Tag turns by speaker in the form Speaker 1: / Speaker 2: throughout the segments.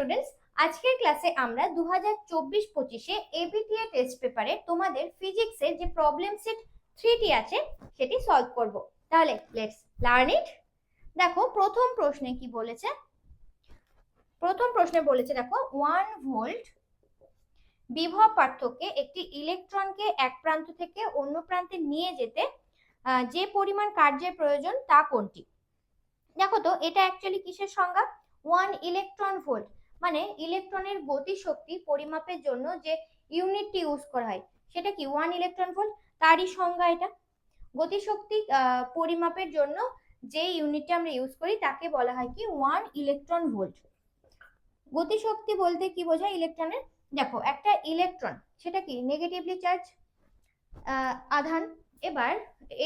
Speaker 1: Students, আজকের ক্লাসে আমরা 2024-25 এবিটিএ টেস্ট পেপারে তোমাদের ফিজিক্সের যে প্রবলেম সেট 3টি আছে সেটি সলভ করব। তাহলে লেটস লার্ন ইট। দেখো প্রথম প্রশ্নে কি বলেছে, দেখো 1 ভোল্ট বিভব পার্থক্যে একটি ইলেকট্রনকে এক প্রান্ত থেকে অন্য প্রান্তে নিয়ে যেতে যে পরিমাণ কার্যের প্রয়োজন তা কোনটি? দেখো তো এটা অ্যাকচুয়ালি কিসের সংজ্ঞা? 1 ইলেকট্রন ভোল্ট মানে ইলেকট্রনের গতিশক্তি পরিমাপের জন্য যে ইউনিটটি ইউজ করা হয় সেটা কি 1 ইলেকট্রন ভোল্ট, তারই সংজ্ঞা এটা। গতিশক্তি পরিমাপের জন্য যে ইউনিটটা আমরা ইউজ করি তাকে বলা হয় কি 1 ইলেকট্রন ভোল্ট। গতিশক্তি বলতে কি বোঝায় ইলেকট্রনের? দেখো একটা ইলেকট্রন সেটা কি নেগেটিভলি চার্জ আধান। এবার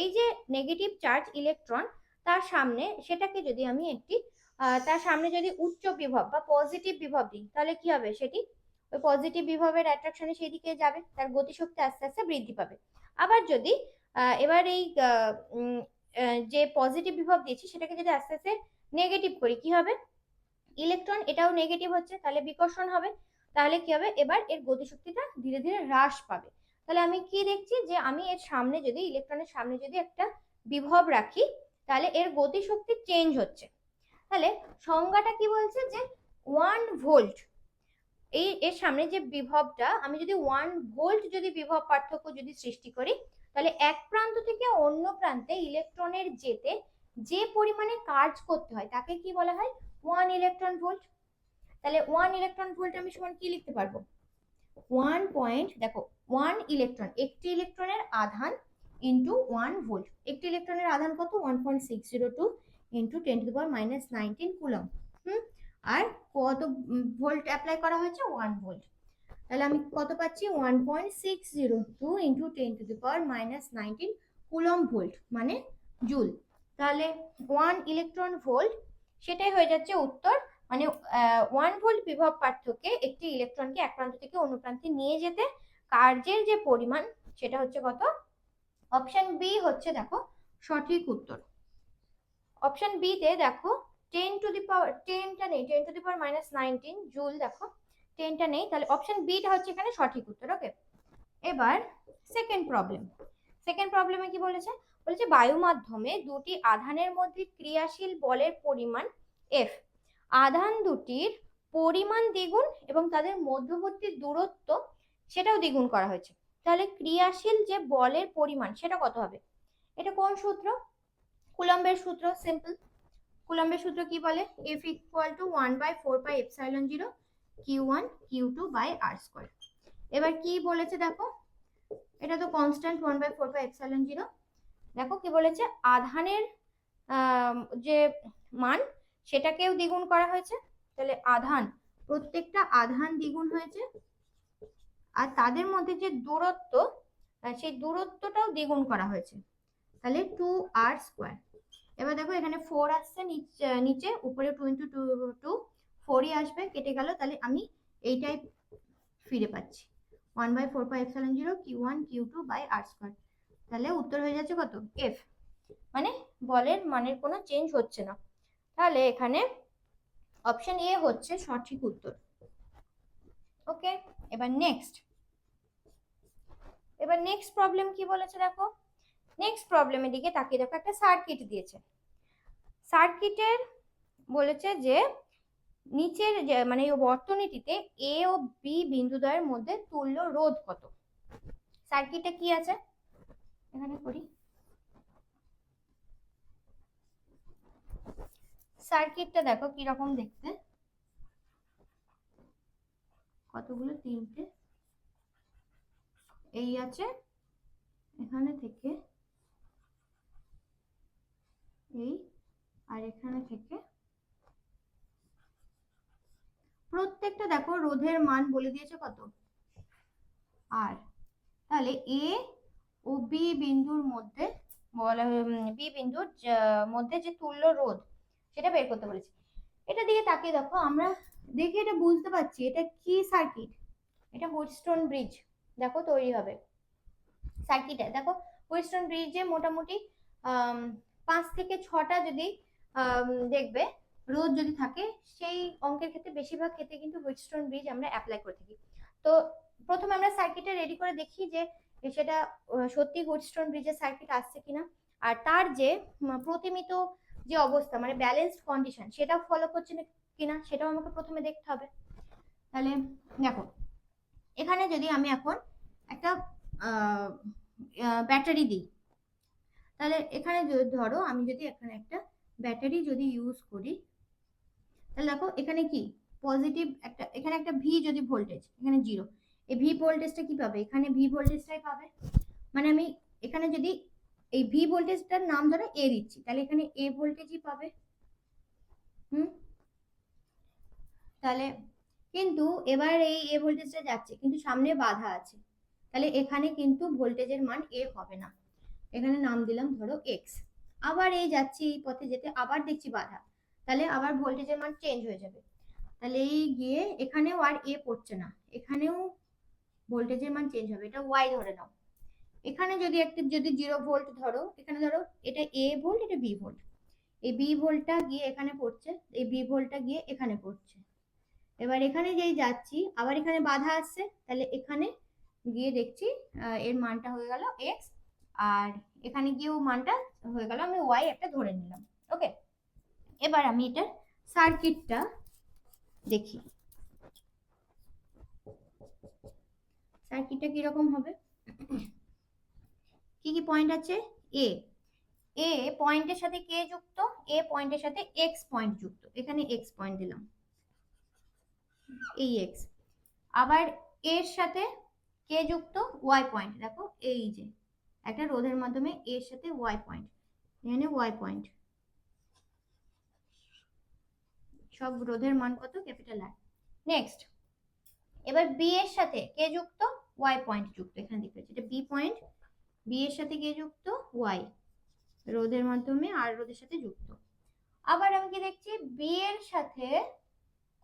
Speaker 1: এই যে নেগেটিভ চার্জ ইলেকট্রন তার সামনে সেটাকে যদি আমি একটি তার সামনে যদি উচ্চ বিভব বা পজিটিভ বিভব দিই তাহলে কি হবে? সেটি ওই পজিটিভ বিভবের অ্যাট্রাকশনে সেই দিকে যাবে, তার গতিশক্তি আস্তে আস্তে বৃদ্ধি পাবে। আবার যদি এবার এই যে পজিটিভ বিভব দিয়েছি সেটাকে যদি আস্তে আস্তে নেগেটিভ করি কি হবে? ইলেকট্রন এটাও নেগেটিভ হচ্ছে, তাহলে বিকর্ষণ হবে, তাহলে কি হবে? এবার এর গতিশক্তিটা ধীরে ধীরে হ্রাস পাবে। তাহলে আমি কি দেখছি যে আমি এর সামনে যদি ইলেকট্রনের সামনে যদি একটা বিভব রাখি তাহলে এর গতিশক্তি চেঞ্জ হচ্ছে। তাহলে সংজ্ঞাটা কি বলছে যে 1 ভোল্ট, এই এর সামনে যে বিভবটা আমি যদি 1 ভোল্ট যদি বিভব পার্থক্য যদি সৃষ্টি করি তাহলে এক প্রান্ত থেকে অন্য প্রান্তে ইলেকট্রনের যেতে যে পরিমাণে কাজ করতে হয় তাকে কি বলা হয়? 1 ইলেকট্রন ভোল্ট। তাহলে 1 ইলেকট্রন ভোল্ট আমি সমান কি লিখতে পারবো? 1 পয়েন্ট, দেখো 1 ইলেকট্রন, একটি ইলেকট্রনের আধান ইনটু 1 ভোল্ট। একটি ইলেকট্রনের আধান কত? 1.602 ইনটু 10⁻⁻19 কুলম। আর কত ভোল্ট অ্যাপ্লাই করা হয়েছে? 1 ভোল্ট। তাহলে আমি কত পাচ্ছি? 1.602 ইনটু 10⁻⁻19 কুলম ভোল্ট মানে জুল। তাহলে 1 ইলেকট্রন ভোল্ট সেটাই হয়ে যাচ্ছে উত্তর। মানে 1 ভোল্ট বিভব পার্থক্যে একটি ইলেকট্রনকে এক প্রান্ত থেকে অন্য প্রান্তে নিয়ে যেতে কার্যের যে পরিমাণ সেটা হচ্ছে কত? অপশন বি হচ্ছে দেখো সঠিক উত্তর। অপশন বি তে দেখো 10টা নেই, 10⁻⁻19 জুল, দেখো 10টা নেই, তাহলে অপশন বি টা হচ্ছে এখানে সঠিক উত্তর। ওকে, এবার সেকেন্ড প্রবলেমে কি বলেছে? বলেছে বায়ু মাধ্যমে দুটি আধানের মধ্যে ক্রিয়াশীল বলের পরিমাণ এফ, আধান দুটির পরিমাণ দ্বিগুণ এবং তাদের মধ্যবর্তী দূরত্ব সেটাও দ্বিগুণ করা হয়েছে। তাহলে ক্রিয়াশীল যে বলের পরিমাণ সেটা কত হবে? এটা কোন সূত্র? কুলম্বের সূত্র। সিম্পল, কুলম্বের সূত্র কি বলে? F equal to 1/4πε0 Q1 Q2 by R square. এবার কি বলেছে দেখো, এটা তো কনস্ট্যান্ট 1/4πε0। দেখো কি বলেছে, আধানের যে মান সেটাকেও দ্বিগুণ করা হয়েছে। তাহলে আধান, প্রত্যেকটা আধান দ্বিগুণ হয়েছে আর তাদের মধ্যে যে দূরত্ব সেই দূরত্বটাও দ্বিগুণ করা হয়েছে। তাহলে 2R স্কয়ার। এবার দেখো এখানে 4 আসছে নিচে, উপরে 2 × 2 4ই আসবে, কেটে গেল। তাহলে আমি এইটাই ফিরে পাচ্ছি 1/4πε0 Q1 Q2 by R square. তাহলে উত্তর হয়ে যাচ্ছে কত? F, মানে বলের মানের কোনো চেঞ্জ হচ্ছে না। তাহলে এখানে অপশন এ হচ্ছে সঠিক উত্তর। ওকে, এবার নেক্সট প্রবলেম কি বলেছে দেখো। নেক্সট প্রবলেমের দিকে তাকিয়ে দেখো, একটা সার্কিট দিয়েছে। সার্কিটের বলেছে যে নিচের যে মানে বর্তনীটিতে এ ও বি বিন্দুদ্বয়ের মধ্যে তুল্য রোধ কত? সার্কিটে কি আছে এখানে করি। সার্কিটটা দেখো কি রকম দেখতে, কতগুলো? 3টে। এই আছে এখানে থেকে এই, আর এখানে থেকে প্রত্যেকটা দেখো রোধের মান বলে দিয়েছে কত? আর তাহলে এ ও বি বিন্দুর মধ্যে মধ্যে যে তুল্য রোধ সেটা বের করতে বলেছে। এটা দিকে তাকিয়ে দেখো, আমরা দেখে এটা বুঝতে পারছি এটা কি সার্কিট। এটা হুইটস্টোন ব্রিজ দেখো তৈরি হবে। সার্কিটে দেখো হুইটস্টোন ব্রিজে মোটামুটি 5 থেকে 6টা যদি দেখবে রোধ যদি থাকে সেই অঙ্কের ক্ষেত্রে বেশিরভাগ ক্ষেত্রে কিন্তু হুইটস্টোন ব্রিজ আমরা অ্যাপ্লাই করে থাকি। তো প্রথমে আমরা সার্কিটটা রেডি করে দেখি যে সেটা সত্যি হুইটস্টোন ব্রিজের সার্কিট আসছে কিনা, আর তার যে প্রতিমিত যে অবস্থা মানে ব্যালেন্সড কন্ডিশন সেটাও ফলো করছে কিনা সেটাও আমাকে প্রথমে দেখতে হবে। তাহলে দেখো এখানে যদি আমি এখন একটা ব্যাটারি দিই, তাহলে এখানে ধরো আমি যদি এখানে একটা ব্যাটারি যদি ইউজ করি, তাহলে দেখো এখানে কি পজিটিভ একটা, এখানে একটা ভি যদি ভোল্টেজ, এখানে 0, এই ভি ভোল্টেজটা কি পাবে, এখানে ভি ভোল্টেজটাই পাবে। মানে আমি এখানে যদি এই ভি ভোল্টেজটার নাম ধরে এ দিচ্ছি, তাহলে এখানে এ ভোল্টেজই পাবে। তাহলে কিন্তু এবার এই এ ভোল্টেজটা যাচ্ছে কিন্তু সামনে বাধা আছে, তাহলে এখানে কিন্তু ভোল্টেজের মান এ হবে না, এখানে নাম দিলাম ধরো এক্স। আবার এই যাচ্ছি এই পথে যেতে আবার দেখছি বাধা, তাহলে আবার ভোল্টেজের মান চেঞ্জ হয়ে যাবে, তাহলে এই গিয়ে এখানেও আর এ পড়ছে না, এখানেও ভোল্টেজের মান চেঞ্জ হবে, এটা ওয়াই ধরে নাও। এখানে যদি একটা যদি 0 ভোল্ট ধরো, এখানে ধরো এটা এ ভোল্ট এটা বি ভোল্ট, এই বি ভোল্টটা গিয়ে এখানে পড়ছে, এই বি ভোল্টটা গিয়ে এখানে পড়ছে। এবার এখানে যেই যাচ্ছি আবার এখানে বাধা আসছে, তাহলে এখানে গিয়ে দেখছি এর মানটা হয়ে গেল এক্স, আর এখানে গিয়েও মানটা হয়ে গেল, আমি ওয়াই একটা ধরে নিলাম। ওকে, এবার আমি এটার সার্কিটটা দেখি, সার্কিটটা কিরকম হবে। কি কি পয়েন্ট আছে, এ এ পয়েন্টের সাথে কে যুক্ত, এ পয়েন্টের সাথে এক্স পয়েন্ট যুক্ত, এখানে এক্স পয়েন্ট দিলাম, এই এক্স। আবার এর সাথে কে যুক্ত, ওয়াই পয়েন্ট, দেখো এই যে একটা রোধের মাধ্যমে এর সাথে ওয়াই পয়েন্ট, এখানে ওয়াই পয়েন্ট, সব রোধের মান কত, ক্যাপিটাল আর। নেক্সট এবার বি এর সাথে কে যুক্ত, ওয়াই পয়েন্ট যুক্ত, এখানে দেখতে পাচ্ছি এটা বি পয়েন্ট, বি এর সাথে কে যুক্ত, ওয়াই, রোধের মাধ্যমে আর রোধের সাথে যুক্ত। আবার আমি কি দেখছি, বি এর সাথে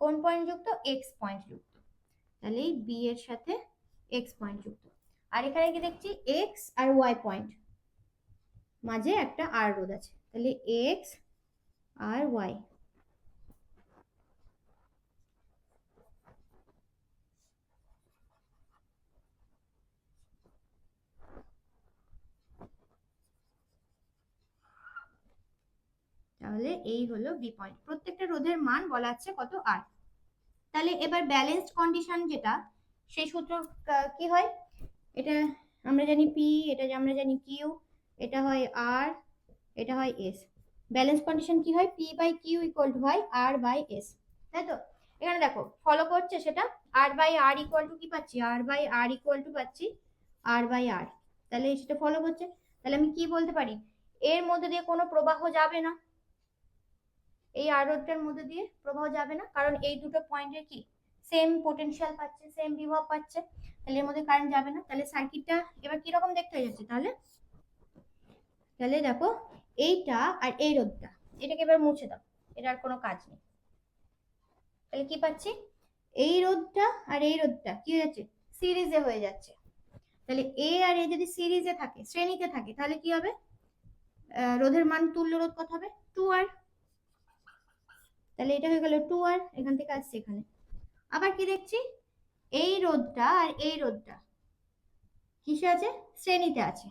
Speaker 1: কোন পয়েন্ট যুক্ত, এক্স পয়েন্ট যুক্ত, তাহলে এই বি এর সাথে এক্স পয়েন্ট যুক্ত। আর এখানে কি দেখছি, এক্স আর ওয়াই পয়েন্ট মাঝে একটা আর রোধ আছে, তাহলে এক্স আর ওয়াই। তাহলে এই হলো বি পয়েন্ট, প্রত্যেকটা রোধের মান বলা আছে কত, আর। তাহলে এবার ব্যালেন্সড কন্ডিশন যেটা, সেই সূত্র কি হয়, এটা আমরা জানি পি, এটা আমরা জানি কিউ, এটা হয় আর, এটা হয় এস। ব্যালেন্স কন্ডিশন কি হয়, P by Q equal to হয় আর বাই এস, তাই তো। এখানে দেখো ফলো করছে সেটা, আর বাই আর ইকুয়াল টু কি পাচ্ছি, আর বাই আর ইকুয়াল টু পাচ্ছি আর বাই আর, তাহলে সেটা ফলো করছে। তাহলে আমি কি বলতে পারি, এর মধ্যে দিয়ে কোনো প্রবাহ যাবে না, এই আর রোধটার মধ্যে দিয়ে প্রবাহ যাবে না, কারণ এই দুটো পয়েন্টের কি সেম পোটেনশিয়াল পাচ্ছে, সেম বিভব পাচ্ছে, তাহলে এর মধ্যে কারেন্ট যাবে না। তাহলে সার্কিটটা এবার কিরকম দেখতে হয়ে যাচ্ছে, তাহলে তাহলে দেখো এইটা আর এই রোধটা, এটাকে এবার মুছে দাও, এটা আর কোনো কাজ নেই। তাহলে কি পাচ্ছি, এই রোধটা আর এই রোধটা কি হয়ে যাচ্ছে, সিরিজে হয়ে যাচ্ছে। তাহলে এ আর এ যদি সিরিজে থাকে, শ্রেণীতে থাকে, তাহলে কি হবে, রোধের মান তুল্য রোধ কত হবে, 2R। তাহলে এটা হয়ে গেল 2R, এখান থেকে আসছে এখানে। আবার কি দেখছি, এই রোধটা আর এই রোধটা কিসে আছে, শ্রেণীতে আছে,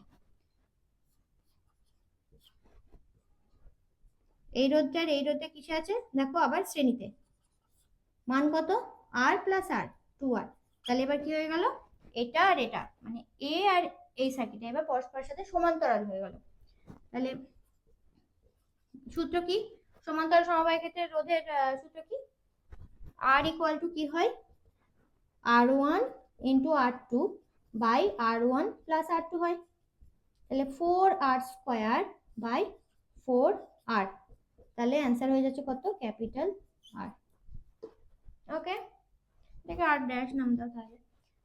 Speaker 1: এই রোধটা আর এই রোধটা কিসে আছে, দেখো আবার শ্রেণীতে, মান কত, আর প্লাস আর, 2R। তাহলে এবার কি হয়ে গেল, এটা আর এটা মানে এ আর এই সার্কিটে এবার পরস্পরের সাথে সমান্তরাল হয়ে গেল। তাহলে সূত্র কি, সমান্তরাল সমবায় ক্ষেত্রে রোধের সূত্র কি, আর ইকুয়াল টু কি হয়, R1 into R2 by R1 plus R2 হয়, তাহলে 4R স্কোয়ার বাই 4R, তাহলে অ্যান্সার হয়ে যাচ্ছে কত, ক্যাপিটাল আর। ওকে, এটাকে আর ড্যাশ নাম দাও, তাহলে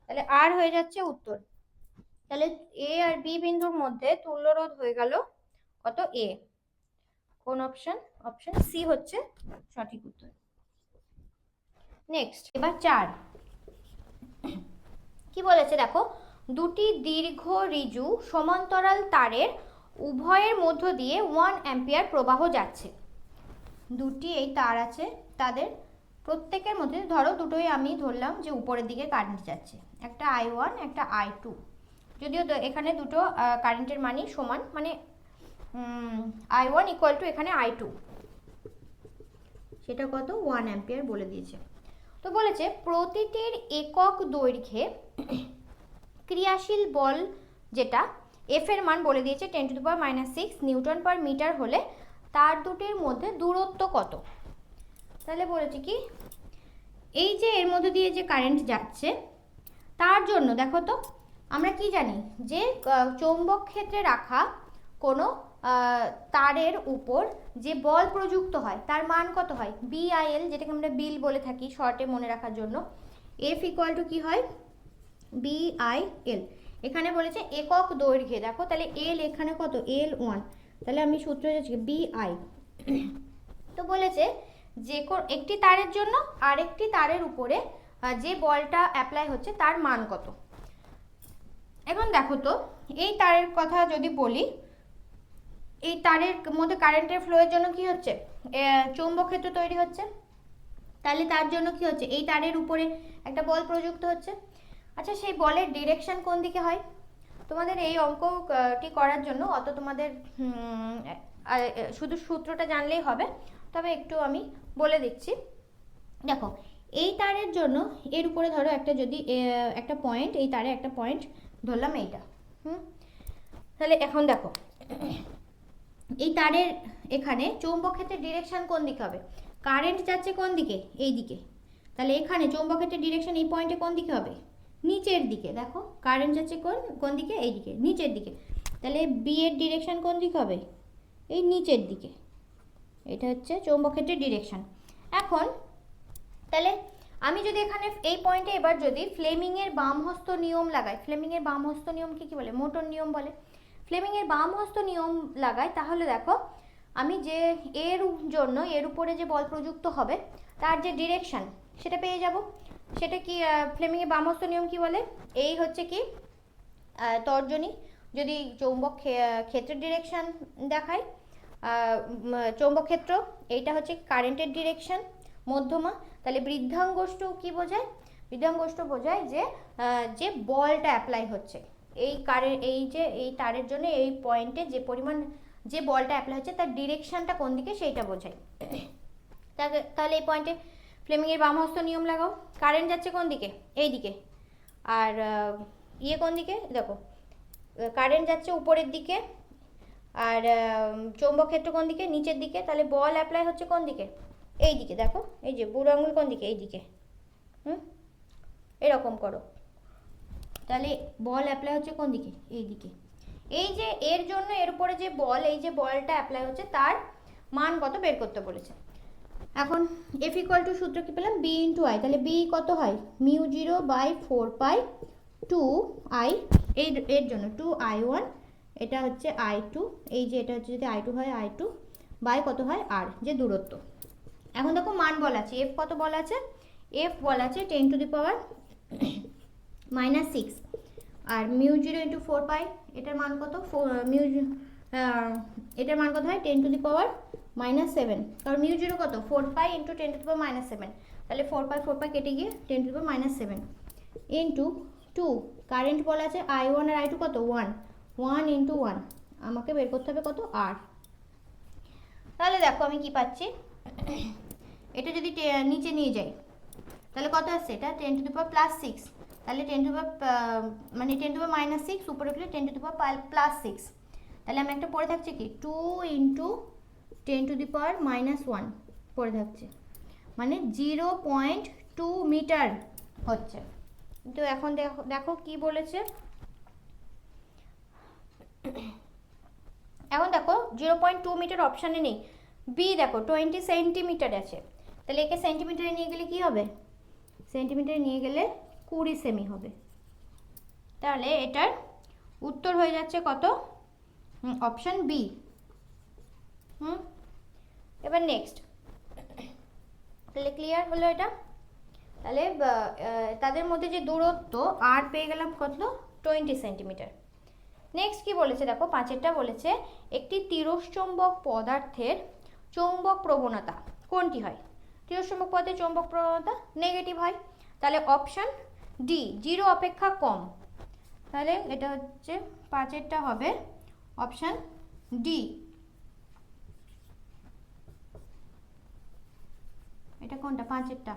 Speaker 1: তাহলে আর হয়ে যাচ্ছে উত্তর। তাহলে এ আর বি বিন্দুর মধ্যে তুল্য রোধ হয়ে গেল কত, এ। কোন অপশন, অপশন সি হচ্ছে সঠিক উত্তর। নেক্সট এবার 4 কি বলেছে দেখো, দুটি দীর্ঘ ঋজু সমান্তরাল তারের উভয়ের মধ্য দিয়ে 1 অ্যাম্পিয়ার প্রবাহ যাচ্ছে। দুটি এই তার আছে, তাদের প্রত্যেকের মধ্যে ধরো দুটোই আমি ধরলাম যে উপরের দিকে কারেন্ট যাচ্ছে, একটা I1 একটা I2, যদিও এখানে দুটো কারেন্টের মানই সমান, মানে I1 ইকুয়াল টু এখানে I2, সেটা কত 1 অ্যাম্পিয়ার বলে দিয়েছে। তো বলেছে প্রতিটির একক দৈর্ঘ্যে ক্রিয়াশীল বল যেটা এফ এর মান বলে দিয়েছে 10⁻⁻6 নিউটন পার মিটার হলে তার দুটির মধ্যে দূরত্ব কত। তাহলে বলেছে কি এই যে এর মধ্যে দিয়ে যে কারেন্ট যাচ্ছে তার জন্য দেখো তো আমরা কি জানি যে চৌম্বক ক্ষেত্রে রাখা কোনো তারের উপর যে বল প্রযুক্ত হয় তার মান কত হয়, BIL, যেটাকে আমরা বিল বলে থাকি শর্টে মনে রাখার জন্য। F ইকুয়াল টু কি হয়, BIL। এখানে বলেছে একক দৈর্ঘ্যে, দেখো তাহলে L এখানে কত L1, তাহলে আমি সূত্র যাচ্ছি BI। তো বলেছে যে একটি তারের জন্য আরেকটি তারের উপরে যে বলটা অ্যাপ্লাই হচ্ছে তার মান কত। এখন দেখো তো এই তারের কথা যদি বলি, এই তারের মধ্যে কারেন্টের ফ্লোয়ের জন্য কি হচ্ছে, চৌম্বক ক্ষেত্র তৈরি হচ্ছে, তাহলে তার জন্য কি হচ্ছে এই তারের উপরে একটা বল প্রযুক্ত হচ্ছে। আচ্ছা সেই বলের ডিরেকশন কোন দিকে হয়, তোমাদের এই অঙ্কটি করার জন্য অত তোমাদের শুধু সূত্রটা জানলেই হবে, তবে একটু আমি বলে দিচ্ছি। দেখো এই তারের জন্য এর উপরে ধরো একটা যদি একটা পয়েন্ট, এই তারে একটা পয়েন্ট ধরলাম এইটা, তাহলে এখন দেখো এই তারের এখানে চৌম্বক ক্ষেত্রের ডিরেকশন কোন দিকে হবে, কারেন্ট যাচ্ছে কোন দিকে, এই দিকে, তাহলে এখানে চৌম্বক ক্ষেত্রের ডিরেকশন এই পয়েন্টে কোন দিকে হবে, নিচের দিকে। দেখো কারেন্ট যাচ্ছে কোন দিকে, এই দিকে, নিচের দিকে, তাহলে বি এর ডিরেকশন কোন দিকে হবে, এই নিচের দিকে। এটা হচ্ছে চৌম্বক ক্ষেত্রের ডিরেকশন। এখন তাহলে আমি যদি এখানে এই পয়েন্টে এবার যদি ফ্লেমিংয়ের বামহস্ত নিয়ম লাগাই, ফ্লেমিংয়ের বামহস্ত নিয়মকে কি বলে, মোটর নিয়ম বলে, ফ্লেমিংয়ের বামহস্ত নিয়ম লাগাই, তাহলে দেখো আমি যে এর জন্য এর উপরে যে বল প্রযুক্ত হবে তার যে ডিরেকশন সেটা পেয়ে যাব। সেটা কি ফ্লেমিংয়ের বামহস্ত নিয়ম কি বলে, এই হচ্ছে কি তর্জনী, যদি চৌম্বক ক্ষেত্রের ডিরেকশন দেখায় চৌম্বক ক্ষেত্র, এইটা হচ্ছে কারেন্টের ডিরেকশন মধ্যমা, তাহলে বৃদ্ধাঙ্গুষ্ঠ কি বোঝায়, বৃদ্ধাঙ্গুষ্ঠ বোঝায় যে যে বলটা অ্যাপ্লাই হচ্ছে এই এই তারের জন্য এই পয়েন্টে যে পরিমাণ যে বলটা অ্যাপ্লাই হচ্ছে তার ডিরেকশনটা কোন দিকে সেইটা বোঝায়। তাহলে এই পয়েন্টে ফ্লেমিংয়ের বামহস্ত নিয়ম লাগাও, কারেন্ট যাচ্ছে কোন দিকে, এই দিকে, আর কোন দিকে, দেখো কারেন্ট যাচ্ছে উপরের দিকে, আর চৌম্বক ক্ষেত্র কোন দিকে, নিচের দিকে, তাহলে বল অ্যাপ্লাই হচ্ছে কোন দিকে, এই দিকে। দেখো এই যে বুড়ো আঙুল কোন দিকে, এই দিকে, এরকম করো, তাহলে বল অ্যাপ্লাই হচ্ছে কোন দিকে, এই দিকে। এই যে এর জন্য এর উপরে যে বল, এই যে বলটা অ্যাপ্লাই হচ্ছে তার মান কত বের করতে বলেছে। এখন এফ ইকুয়াল টু সূত্র কি পেলাম, বি ইন্টু আই, তাহলে বি কত হয় μ0/4π2i, এর জন্য 2i1, এটা হচ্ছে I2, এই যে এটা হচ্ছে যদি I2 হয় I2 বাই কত হয় আর, যে দূরত্ব। এখন দেখো মান বল আছে, এফ কত বল আছে, এফ বল আছে 10⁻⁻6, আর μ0 ইন্টু 4π, এটার মান কত, এটার মান কত হয় 10⁻⁻7, কারণ μ0 কত 4π ইন্টু 10⁻⁻7, তাহলে 4π কেটে গিয়ে 10⁻⁻7 ইন্টু 2, কারেন্ট বল আছে I1 আর I2 কত 1 ইন্টু 1, আমাকে বের করতে হবে কত আর। তাহলে দেখো আমি কি পাচ্ছি, এটা যদি নিচে নিয়ে যাই তাহলে কত আসছে, এটা 10⁻+6, তাহলে 10⁻6 উপরে উঠলে 10⁻+6, তাহলে আমি একটা পড়ে থাকছে কি 2 ইন্টু 10⁻⁻1 পড়ে থাকছে, মানে 0.2 মিটার হচ্ছে। কিন্তু এখন দেখো কি বলেছে, এখন দেখো 0.2 মিটার অপশানে নেই, বি দেখো 20 সেন্টিমিটার আছে, তাহলে একে সেন্টিমিটারে নিয়ে গেলে কি হবে, সেন্টিমিটারে নিয়ে গেলে 20 সেমি হবে, তাহলে এটার উত্তর হয়ে যাচ্ছে কত, অপশান বি। এবার নেক্সট, তাহলে ক্লিয়ার হলো এটা, তাহলে তাদের মধ্যে যে দূরত্ব আর পেয়ে গেলাম কত 20 সেন্টিমিটার। নেক্সট কি বলেছে দেখো, 5এরটা বলেছে একটি তিরস্চম্বক পদার্থের চৌম্বক প্রবণতা কোনটি হয়? স্থিরচৌম্বক পদার্থে চৌম্বক প্রবণতা নেগেটিভ হয়। তাহলে অপশন ডি 0 অপেক্ষা কম। তাহলে এটা হচ্ছে 5এরটা হবে অপশন ডি। এটা কোনটা? 5এরটা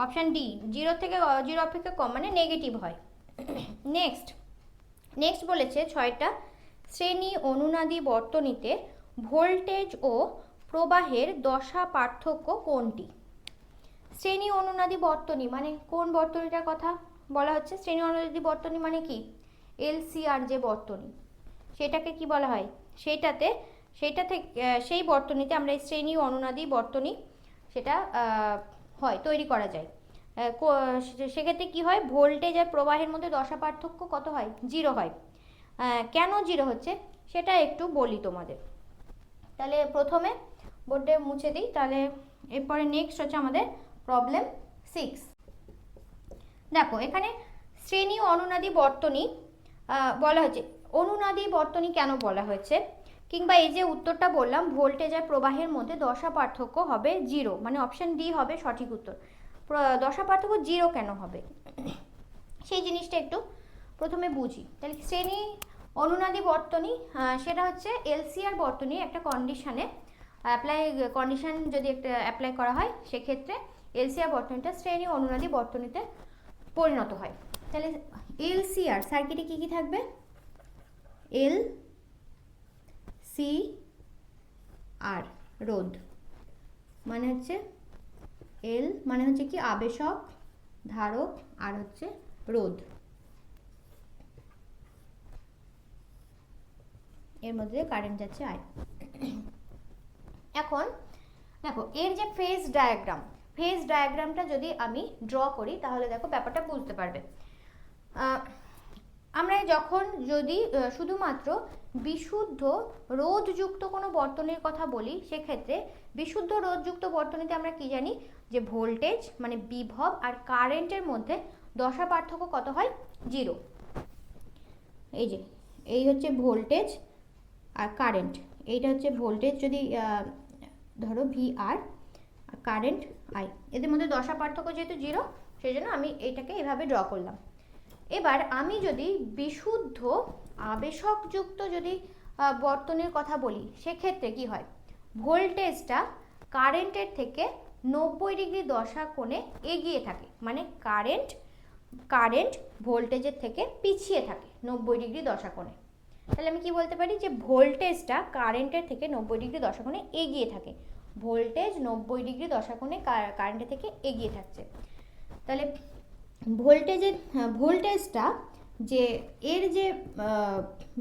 Speaker 1: অপশন ডি, 0 থেকে 0 অপেক্ষা কম মানে নেগেটিভ হয়। নেক্সট বলেছে 6টা, শ্রেণী অনুনাদি বর্তনীতে ভোল্টেজ ও প্রবাহের দশা পার্থক্য কোনটি? শ্রেণী অনুনাদি বর্তনী মানে কোন বর্তনীটার কথা বলা হচ্ছে? শ্রেণী অনুনাদি বর্তনী মানে কি? এলসিআর যে বর্তনী সেটাকে কি বলা হয়? সেটা থেকে সেই বর্তনীতে আমরা এই শ্রেণী অনুনাদি বর্তনী সেটা হয়, তৈরি করা যায়। সেক্ষেত্রে কি হয়? ভোল্টেজ আর প্রবাহের মধ্যে দশা পার্থক্য কত হয়? 0 হয়। কেন 0 হচ্ছে সেটা একটু বলি তোমাদের। তাহলে প্রথমে বোর্ডে মুছে দিই। তাহলে এরপরে নেক্সট হচ্ছে আমাদের প্রবলেম 6। দেখো এখানে শ্রেণী অনুনাদি বর্তনী বলা হয়েছে। অনুনাদি বর্তনী কেন বলা হয়েছে, কিংবা এই যে উত্তরটা বললাম ভোল্টেজ আর প্রবাহের মধ্যে দশা পার্থক্য হবে 0, মানে অপশন ডি হবে সঠিক উত্তর। দশা পার্থক্য 0 কেন হবে সেই জিনিসটা একটু প্রথমে বুঝি। তাহলে শ্রেণী অনুনাদি বর্তনী সেটা হচ্ছে এলসিআর বর্তনীর একটা কন্ডিশনে কন্ডিশন যদি একটা অ্যাপ্লাই করা হয় সেক্ষেত্রে এলসিআর বর্তনীটা শ্রেণী অনুনাদি বর্তনীতে পরিণত হয়। তাহলে এলসিআর সার্কিটে কি কি থাকবে? এল সি আর রোধ মানে হচ্ছে এল মানে হচ্ছে কি আবেশক, ধারক আর হচ্ছে রোধ। এর মধ্যে কারেন্ট যাচ্ছে আই। এখন দেখো এর যে ফেজ ডায়াগ্রামটা যদি আমি ড্র করি তাহলে দেখো ব্যাপারটা বুঝতে পারবে। আমরা যখন যদি শুধুমাত্র বিশুদ্ধ রোধযুক্ত কোনো বর্তনীর কথা বলি সেক্ষেত্রে বিশুদ্ধ রোধযুক্ত বর্তনীতে আমরা কি জানি যে ভোল্টেজ মানে বিভব আর কারেন্টের মধ্যে দশা পার্থক্য কত হয়? 0। এই যে এই হচ্ছে ভোল্টেজ আর কারেন্ট, এইটা হচ্ছে ভোল্টেজ যদি ধরো ভি আর কারেন্ট আই, এদের মধ্যে দশা পার্থক্য যেহেতু 0 সেই জন্য আমি এইটাকে এভাবে ড্র করলাম। এবার আমি যদি বিশুদ্ধ আবেশকযুক্ত যদি বর্তনীর কথা বলি সেক্ষেত্রে কি হয়? ভোল্টেজটা কারেন্টের থেকে 90 ডিগ্রি দশা কোণে এগিয়ে থাকে, মানে কারেন্ট ভোল্টেজের থেকে পিছিয়ে থাকে 90 ডিগ্রি দশা কোণে। তাহলে আমি কি বলতে পারি যে ভোল্টেজটা কারেন্টের থেকে 90 ডিগ্রি দশা কোণে এগিয়ে থাকে। ভোল্টেজ 90 ডিগ্রি দশা কোণে কারেন্টের থেকে এগিয়ে থাকছে। তাহলে ভোল্টেজটা যে এর যে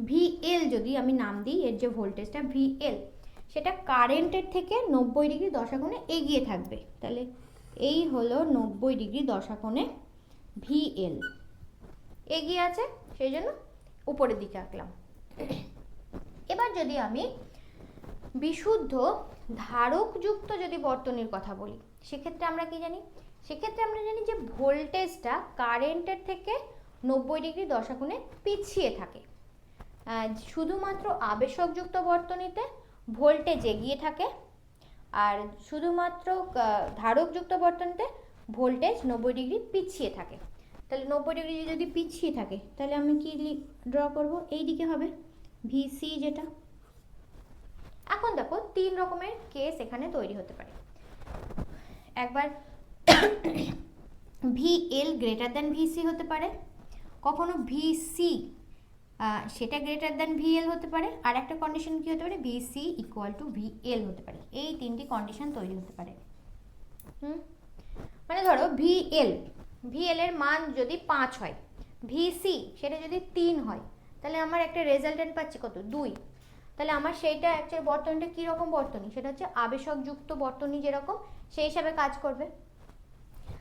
Speaker 1: ভিএল যদি আমি নাম দিই, এর যে ভোল্টেজটা ভিএল সেটা কারেন্টের থেকে 90 ডিগ্রি দশা কোণে এগিয়ে থাকবে। তাহলে এই হলো 90 ডিগ্রি দশা কোণে ভিএল এগিয়ে আছে, সেই জন্য উপরের দিকে আঁকলাম। এবার যদি আমি বিশুদ্ধ ধারকযুক্ত যদি বর্তনীর কথা বলি সেক্ষেত্রে আমরা কি জানি? সেক্ষেত্রে আমরা জানি যে ভোল্টেজটা কারেন্টের থেকে 90 ডিগ্রি দশা কোণে পিছিয়ে থাকে। শুধুমাত্র আবেশকযুক্ত বর্তনীতে ভোল্টেজ এগিয়ে থাকে আর শুধুমাত্র ধারকযুক্ত বর্তনীতে ভোল্টেজ 90 ডিগ্রি পিছিয়ে থাকে। তাহলে 90 ডিগ্রি যদি পিছিয়ে থাকে তাহলে আমি কি ড্র করব? এই দিকে হবে ভিসি যেটা। এখন দেখো 3 রকমের কেস এখানে তৈরি হতে পারে। একবার ভিএল গ্রেটার দ্যান ভিসি হতে পারে, কখনো ভিসি সেটা গ্রেটার দ্যান ভিএল হতে পারে, আর একটা কন্ডিশন কি হতে পারে? ভিসি ইকুয়াল টু ভিএল হতে পারে। এই 3টি কন্ডিশন তৈরি হতে পারে। মানে ধরো ভিএল এর মান যদি 5 হয়, ভিসি সেটা যদি 3 হয়, তাহলে আমার একটা রেজাল্টেন্ট পাচ্ছি কত? 2। তাহলে আমার সেইটা অ্যাকচুয়ালি বর্তনীটা কীরকম বর্তনী? সেটা হচ্ছে আবেশকযুক্ত বর্তনী যেরকম সেই হিসাবে কাজ করবে।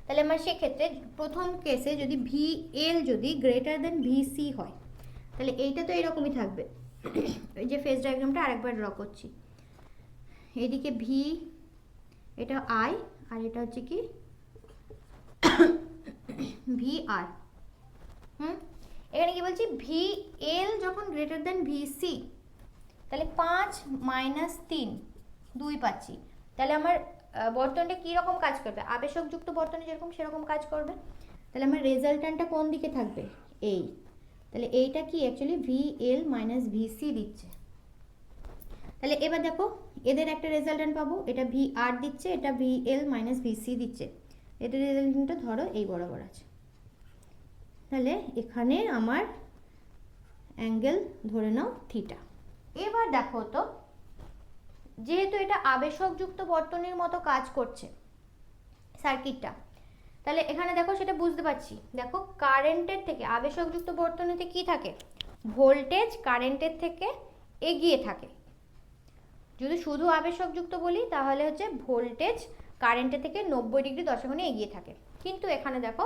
Speaker 1: তাহলে আমার সেক্ষেত্রে প্রথম কেসে যদি ভিএল যদি গ্রেটার দেন ভিসি হয় তাহলে এইটা তো এরকমই থাকবে। এই যে ফেজ ডায়াগ্রামটা আরেকবার ড্র করছি। এইদিকে ভি, এটা আই, আর এটা হচ্ছে কি ভি আর। এখানে কি বলছি? ভিএল যখন গ্রেটার দেন ভিসি তাহলে 5 - 3 2 পাচ্ছি, তাহলে আমার বর্তনীটা কীরকম কাজ করবে, আবেশকযুক্ত বর্তনী যেরকম সেরকম কাজ করবে। তাহলে আমার রেজাল্ট্যান্টটা কোন দিকে থাকবে, এই। তাহলে এইটা কি অ্যাকচুয়ালি VL মাইনাস VC দিচ্ছে। তাহলে এবার দেখো এদের একটা রেজাল্ট্যান্ট পাবো, এটা VR দিচ্ছে, এটা VL মাইনাস VC দিচ্ছে। এদের রেজাল্ট্যান্টটা ধরো এই বরাবর আছে। তাহলে এখানে আমার অ্যাঙ্গেল ধরে নাও থিটা। এবার দেখো তো, যেহেতু এটা আবেশকযুক্ত বর্তনীর মতো কাজ করছে সার্কিটটা, তাহলে এখানে দেখো সেটা বুঝতে পারছি। দেখো কারেন্টের থেকে, আবেশকযুক্ত বর্তনীতে কি থাকে, ভোল্টেজ কারেন্টের থেকে এগিয়ে থাকে। যদি শুধু আবেশকযুক্ত বলি তাহলে হচ্ছে ভোল্টেজ কারেন্টের থেকে 90 ডিগ্রি দশাকোণে এগিয়ে থাকে। কিন্তু এখানে দেখো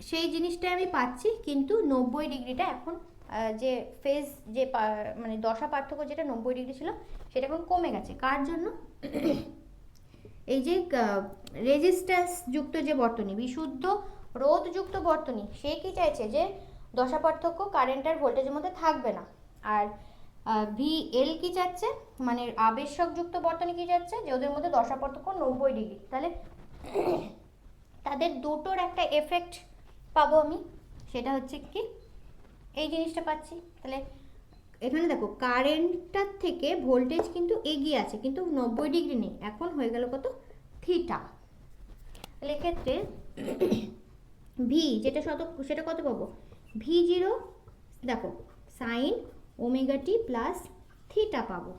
Speaker 1: সেই জিনিসটা আমি পাচ্ছি, কিন্তু 90 ডিগ্রিটা এখন যে ফেজ যে মানে দশা পার্থক্য যেটা 90 ডিগ্রি ছিল সেটা এখন কমে গেছে। কার জন্য, এই যে রেজিস্ট্যান্স যুক্ত যে বর্তনী, বিশুদ্ধ রোধযুক্ত বর্তনী, সে কি চাইছে যে দশা পার্থক্য কারেন্ট আর ভোল্টেজের মধ্যে থাকবে না। আর VL কি চাচ্ছে, মানে আবেশকযুক্ত বর্তনী কি চাচ্ছে, যে ওদের মধ্যে দশা পার্থক্য 90 ডিগ্রি। তাহলে তাদের দুটোর একটা এফেক্ট পাবো আমি, সেটা হচ্ছে কি এই জিনিসটা পাচ্ছি। তাহলে এখানে দেখো কারেন্টটার থেকে ভোল্টেজ কিন্তু এগিয়ে আছে, কিন্তু 90 ডিগ্রি নেই, এখন হয়ে গেল কত, থিটা। তাহলে এক্ষেত্রে ভি যেটা সেটা কত পাবো, V0 দেখো সাইন ওমেগা টি প্লাস থিটা পাবো,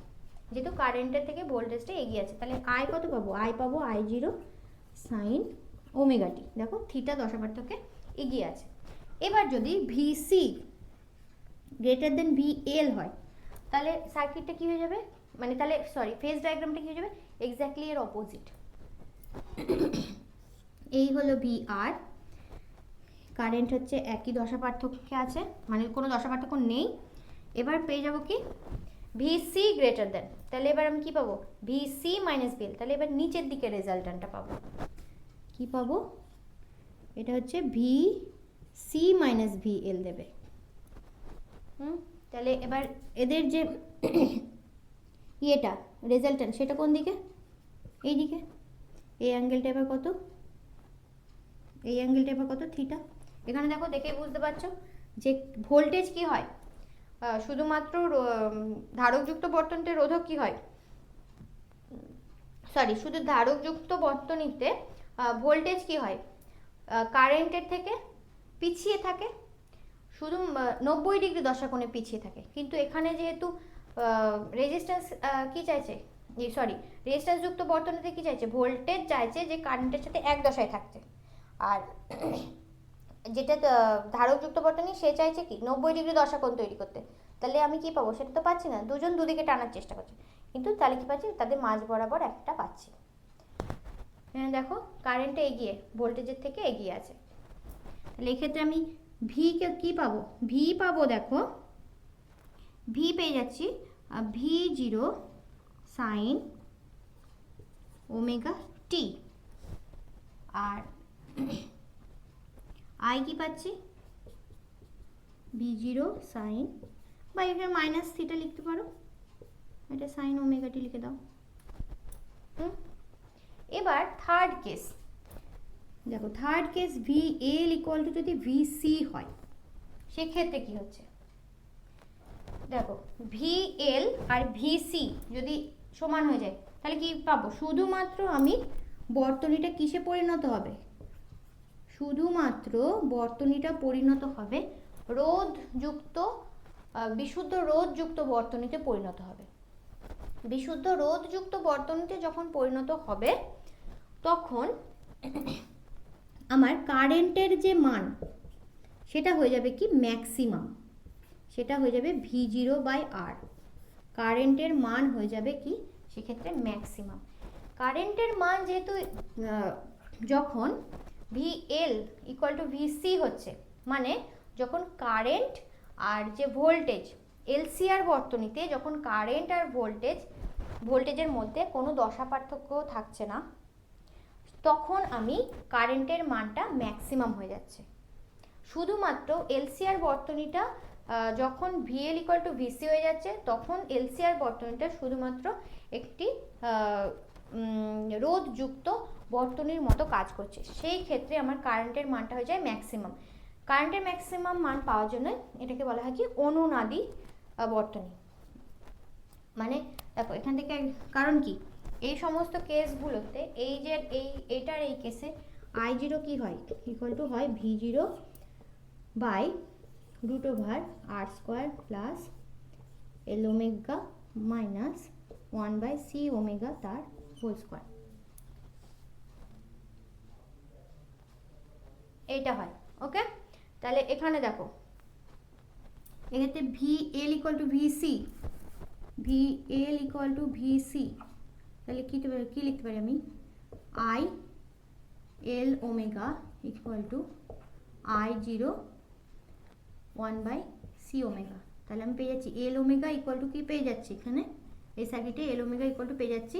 Speaker 1: যেহেতু কারেন্টের থেকে ভোল্টেজটা এগিয়ে আছে। তাহলে আই কত পাবো, আই পাবো I0 সাইন ওমেগা টি, দেখো থিটা দশা পার্থক্যে এগিয়ে আছে। এবার যদি VC গ্রেটার দেন VL হয়, তাহলে সার্কিটটা কি হয়ে যাবে, মানে তাহলে সরি ফেজ ডায়াগ্রামটা কি হয়ে যাবে, এক্স্যাক্টলি এর অপোজিট। এই হলো VR, কারেন্ট হচ্ছে একই দশা পার্থক্যে আছে, মানে কোনো দশা পার্থক্য নেই। এবার পেয়ে যাবো কি VC গ্রেটার দেন, তাহলে এবার আমি কি পাবো, VC মাইনাস VL। তাহলে এবার নিচের দিকে রেজাল্ট্যান্টটা পাবো, কি পাবো, এটা হচ্ছে VC মাইনাস VL দেবে। তাহলে এবার এদের যে ইয়েটা রেজাল্ট্যান্ট সেটা কোন দিকে, এই দিকে। এই অ্যাঙ্গেলটা এবার কত, এই অ্যাঙ্গেলটা এবার কত, থিটা। এখানে দেখো দেখেই বুঝতে পারছো যে ভোল্টেজ কি হয়, শুধুমাত্র ধারকযুক্ত বর্তনীতে রোধক কি হয়, সরি শুধু ধারকযুক্ত বর্তনীতে ভোল্টেজ কি হয়, কারেন্টের থেকে পিছিয়ে থাকে, শুধু 90 ডিগ্রি দশাকোণে পিছিয়ে থাকে। কিন্তু এখানে যেহেতু রেজিস্ট্যান্স কি চাইছে, সরি রেজিস্ট্যান্স যুক্ত বর্তনীতে কি চাইছে, ভোল্টেজ চাইছে যে কারেন্টের সাথে এক দশায় থাকছে, আর যেটা ধারকযুক্ত বর্তনী সে চাইছে কি 90 ডিগ্রি দশাকোণ তৈরি করতে। তাহলে আমি কি পাবো, সেটা তো পাচ্ছি না, দুজন দুদিকে টানার চেষ্টা করছে, কিন্তু তাহলে কি পাচ্ছি, তাদের মাঝ বরাবর একটা পাচ্ছি। দেখো কারেন্টে এগিয়ে, ভোল্টেজের থেকে এগিয়ে আছে। তাহলে এক্ষেত্রে আমি ভি কে কি পাবো, ভি পাবো, দেখো ভি পেয়ে যাচ্ছি V0 সাইন ওমেগা টি, আর আই কি পাচ্ছি V0 সাইন, বা এখানে মাইনাস থিটা লিখতে পারো, এটা সাইন ওমেগা টি লিখে দাও। এবার থার্ড কেস দেখো, third case VL equal to যদি VC হয়, সেক্ষেত্রে কি হচ্ছে, দেখো VL আর VC যদি সমান হয়ে যায় তাহলে কি পাবো, শুধুমাত্র আমি বর্তনীটা কিসে পরিণত হবে, শুধুমাত্র বর্তনীটা পরিণত হবে রোধযুক্ত, বিশুদ্ধ রোধযুক্ত বর্তনীতে পরিণত হবে। বিশুদ্ধ রোধযুক্ত বর্তনীতে যখন পরিণত হবে তখন আমার কারেন্টের যে মান সেটা হয়ে যাবে কি ম্যাক্সিমাম, সেটা হয়ে যাবে V0/R, কারেন্টের মান হয়ে যাবে কি সেক্ষেত্রে ম্যাক্সিমাম। কারেন্টের মান যেহেতু যখন VL ইকুয়াল টু VC হচ্ছে, মানে যখন কারেন্ট আর যে ভোল্টেজ LCR বর্তনীতে যখন কারেন্ট আর ভোল্টেজের মধ্যে কোনো দশা পার্থক্য থাকছে না, তখন আমি কারেন্টের মানটা ম্যাক্সিমাম হয়ে যাচ্ছে। শুধুমাত্র LCR বর্তনীটা যখন ভিএল ইকুয়াল টু ভিসি হয়ে যাচ্ছে তখন এলসিআর বর্তনীটা শুধুমাত্র একটি রোধযুক্ত বর্তনীর মতো কাজ করছে, সেই ক্ষেত্রে আমার কারেন্টের মানটা হয়ে যায় ম্যাক্সিমাম। কারেন্টের ম্যাক্সিমাম মান পাওয়ার জন্য এটাকে বলা হয় কি অনুনাদি বর্তনী। মানে দেখো এখান থেকে, কারণ কি এই সমস্ত কেসগুলোতে এই যে এটার এই কেসে I0 কি হয়, ইকুয়াল টু হয় V0 by √R² plus L omega minus 1/C omega তার হোল স্কোয়ার, এইটা হয়। ওকে, তাহলে এখানে দেখো এক্ষেত্রে VL ইকুয়াল টু VC, তাহলে কি লিখতে পারি আমি, IL omega equal to I0 1/C omega. তাহলে আমি পেয়ে যাচ্ছি L ওমেগা ইকুয়াল টু কি পেয়ে যাচ্ছি, এখানে এই সার্কিটে L ওমেগা ইকুয়াল টু পেয়ে যাচ্ছি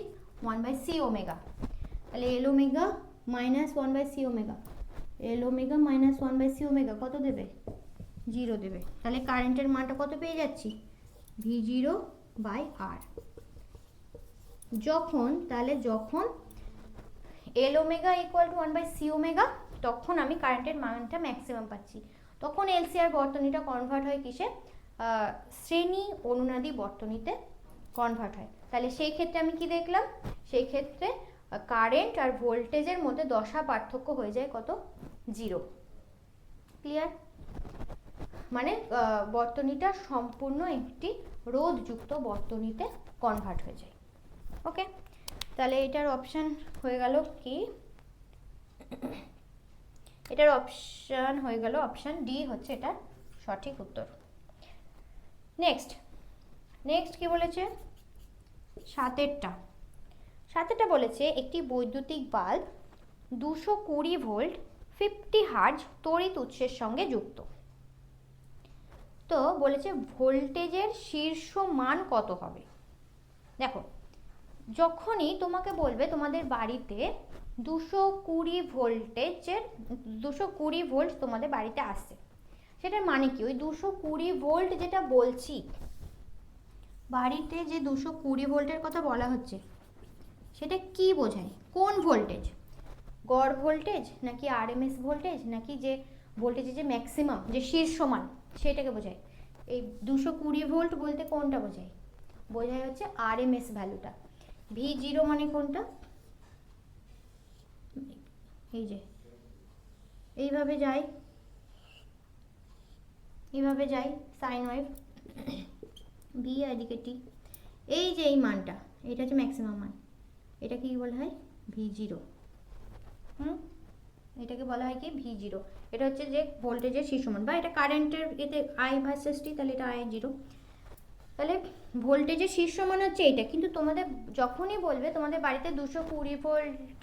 Speaker 1: 1/C ওমেগা। তাহলে L omega minus 1/C omega, L omega minus 1/C omega কত দেবে, 0 দেবে। তাহলে কারেন্টের মানটা কত পেয়ে যাচ্ছি, V0/R। যখন L omega equal to 1/C omega, তখন আমি কারেন্টের মানটা ম্যাক্সিমাম পাচ্ছি। তখন এলসিআর বর্তনীটা কনভার্ট হয় কিসে, শ্রেণী অনুনাদি বর্তনীতে কনভার্ট হয়। তাহলে সেই ক্ষেত্রে আমি কি দেখলাম, সেই ক্ষেত্রে কারেন্ট আর ভোল্টেজের মধ্যে দশা পার্থক্য হয়ে যায় কত, 0। ক্লিয়ার, মানে বর্তনীটা সম্পূর্ণ একটি রোধযুক্ত বর্তনীতে কনভার্ট হয়ে যায়। ওকে, তাহলে এটার অপশান হয়ে গেল কি, এটার অপশান হয়ে গেল অপশান ডি হচ্ছে এটার সঠিক উত্তর। নেক্সট কি বলেছে, সাতেরটা বলেছে একটি বৈদ্যুতিক বাল্ব 220 ভোল্ট 50 হার্জ তড়িৎ উৎসের সঙ্গে যুক্ত। তো বলেছে ভোল্টেজের শীর্ষ মান কত হবে। দেখো যখনই তোমাকে বলবে তোমাদের বাড়িতে 220 ভোল্ট তোমাদের বাড়িতে আসছে, সেটার মানে কি, ওই 220 ভোল্ট যেটা বলছি, বাড়িতে যে 220 ভোল্টের কথা বলা হচ্ছে সেটা কি বোঝায়, কোন ভোল্টেজ, গড় ভোল্টেজ নাকি আরএমএস ভোল্টেজ নাকি যে ভোল্টেজের যে ম্যাক্সিমাম যে শীর্ষ মান সেটাকে বোঝায়। এই 220 ভোল্ট বলতে কোনটা বোঝায়, বোঝায় হচ্ছে আরএমএস ভ্যালুটা। V0 মানে কোনটা, এই যে এইভাবে যায় সাইন ওয়েভ, ভি এদিকে টি, এই যে এই মানটা এটা হচ্ছে ম্যাক্সিমাম মান, এটা কি বলা হয় V0। এটাকে বলা হয় কি V0, এটা হচ্ছে যে ভোল্টেজের শীর্ষ মান, বা এটা কারেন্টের এতে I ভার্সেস টি, তাহলে এটা I0। তাহলে ভোল্টেজের শীর্ষ মান হচ্ছে এইটা, কিন্তু তোমাদের যখনই বলবে তোমাদের বাড়িতে 220 ভোল্ট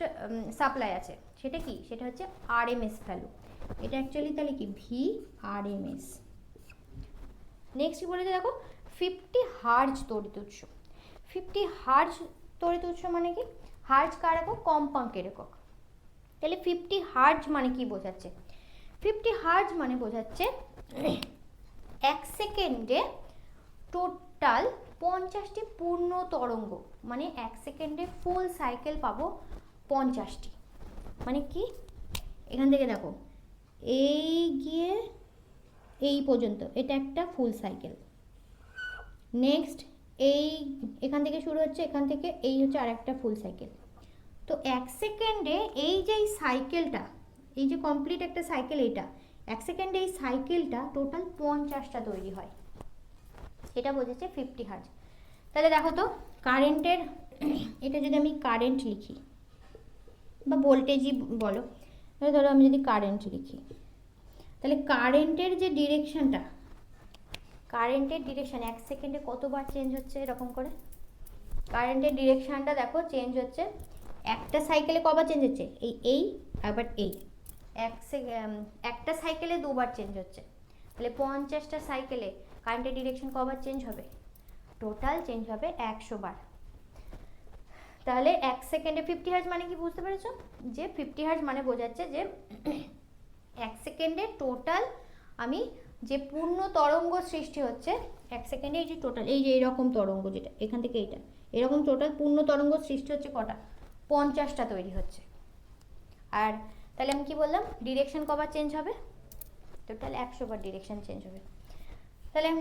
Speaker 1: সাপ্লাই আছে, সেটা কি, সেটা হচ্ছে আরএমএস ভ্যালু। এটা অ্যাকচুয়ালি তাহলে কি VRMS। নেক্সট বলেছে দেখো 50 হার্জ তড়িৎ উৎস। 50 হার্জ তড়িৎ উৎস মানে কি, হার্জ কার একক, কম্পাঙ্কের একক। তাহলে 50 হার্জ মানে কি বোঝাচ্ছে, 50 হার্জ মানে বোঝাচ্ছে 1 সেকেন্ডে টোটাল 50টি পূর্ণ তরঙ্গ, মানে 1 সেকেন্ডে ফুল সাইকেল পাবো 50টি। মানে কি, এখান থেকে দেখো এই গিয়ে এই পর্যন্ত এটা একটা ফুল সাইকেল, নেক্সট এখান থেকে শুরু হচ্ছে, এখান থেকে এই হচ্ছে আর একটা ফুল সাইকেল। তো 1 সেকেন্ডে এই যে সাইকেলটা, এই যে কমপ্লিট একটা সাইকেল, এটা 1 সেকেন্ডে এই সাইকেলটা টোটাল 50টা তৈরি হয়, এটা বোঝাচ্ছে 50 হার্জ। তাহলে দেখো তো কারেন্টের, এটা যদি আমি কারেন্ট লিখি বা ভোল্টেজই বলো, তাহলে ধরো আমি যদি কারেন্ট লিখি, তাহলে কারেন্টের যে ডিরেকশনটা, কারেন্টের ডিরেকশন 1 সেকেন্ডে কতবার চেঞ্জ হচ্ছে, এরকম করে কারেন্টের ডিরেকশনটা দেখো চেঞ্জ হচ্ছে, একটা সাইকেলে কবার চেঞ্জ হচ্ছে, এই আবার এই একটা সাইকেলে দুবার চেঞ্জ হচ্ছে। তাহলে 50টা সাইকেলে কারেন্টের ডিরেকশন কবার চেঞ্জ হবে, টোটাল চেঞ্জ হবে 100 বার। তাহলে 1 সেকেন্ডে 50 হার্জ মানে কি বুঝতে পেরেছো, যে 50 হার্জ মানে বোঝাচ্ছে যে 1 সেকেন্ডে টোটাল আমি যে পূর্ণ তরঙ্গ সৃষ্টি হচ্ছে, এক সেকেন্ডে, এই যে টোটাল, এই যে এরকম তরঙ্গ, যেটা এখান থেকে এইটা এরকম টোটাল পূর্ণ তরঙ্গ সৃষ্টি হচ্ছে কটা? 50টা তৈরি হচ্ছে। আর তাহলে আমি কি বললাম, ডিরেকশন কবার চেঞ্জ হবে? টোটাল 100 বার ডিরেকশন চেঞ্জ হবে। তাহলে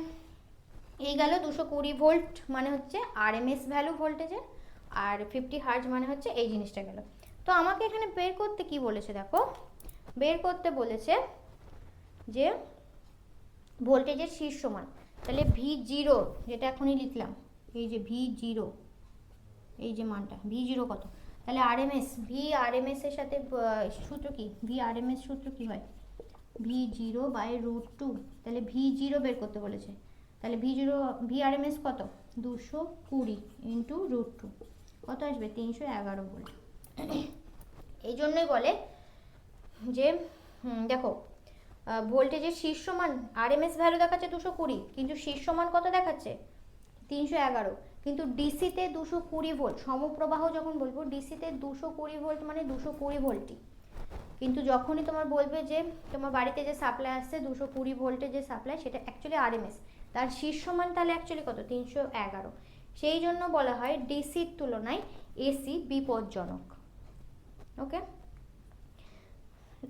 Speaker 1: এই গেল 220 ভোল্ট মানে হচ্ছে আরএমএস ভ্যালু ভোল্টেজের, আর 50 হার্জ মানে হচ্ছে এই জিনিসটা গেল। তো আমাকে এখানে বের করতে কি বলেছে, দেখো বের করতে বলেছে যে ভোল্টেজের শীর্ষ মান। তাহলে V0 যেটা এখনই লিখলাম, এই যে V0, এই যে মানটা V0 কত, তাহলে আরএমএস, VRMS এর সাথে সূত্র কি, VRMS সূত্র কি হয়, V0/√2। তাহলে V0 বের করতে বলেছে, তাহলে VRMS কত, 220 ইন্টু √2 কত আসবে, 311 ভোল্ট। এই জন্যই বলে যে দেখো ভোল্টেজের শীর্ষ মান, আরএমএস ভ্যালু দেখাচ্ছে 220, কিন্তু শীর্ষ মান কত দেখাচ্ছে, 311। কিন্তু ডিসিতে 220 ভোল্ট, সমপ্রবাহ যখন বলবো ডিসিতে 220 ভোল্ট মানে 220 ভোল্টই। কিন্তু যখনই তোমার বলবে যে তোমার বাড়িতে যে সাপ্লাই আসছে 220 ভোল্টের যে সাপ্লাই, সেটা অ্যাকচুয়ালি আরএমএস, তার শীর্ষ মান তাহলে অ্যাকচুয়ালি কত, 311। সেই জন্য বলা হয় ডিসির তুলনায় এসি বিপজ্জনক। ওকে,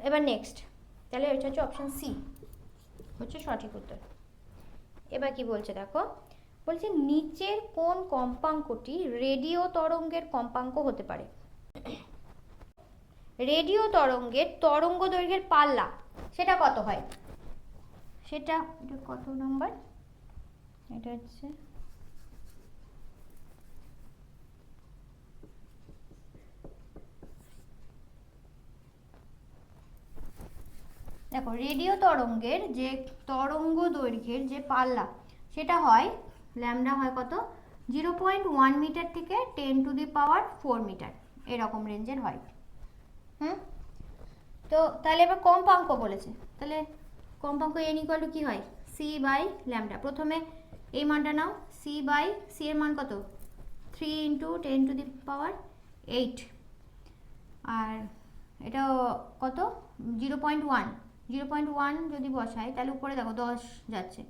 Speaker 1: এবার নেক্সট, তাহলে এটা হচ্ছে অপশন সি হচ্ছে সঠিক উত্তর। এবার কি বলছে দেখো, বলছে নিচের কোন কম্পাঙ্কটি রেডিও তরঙ্গের কম্পাঙ্ক হতে পারে? রেডিও তরঙ্গের তরঙ্গ দৈর্ঘ্যের পাল্লা সেটা কত হয়, সেটা কত নাম্বার, এটা হচ্ছে দেখো রেডিও তরঙ্গের যে তরঙ্গ দৈর্ঘ্যের যে পাল্লা সেটা হয় ল্যামডা হয় কত, 0.1 মিটার থেকে 10⁴ মিটার, এরকম রেঞ্জের হয়। তো তাহলে এবার কম্পাঙ্ক বলেছে, তাহলে কম্পাঙ্ক n = কি হয়, c/λ। প্রথমে এই মানটা নাও, c এর মান কত, 3 × 10⁸, আর এটা কত, 0.1 যদি বসাই তাহলে উপরে দেখো 10 যাচ্ছে,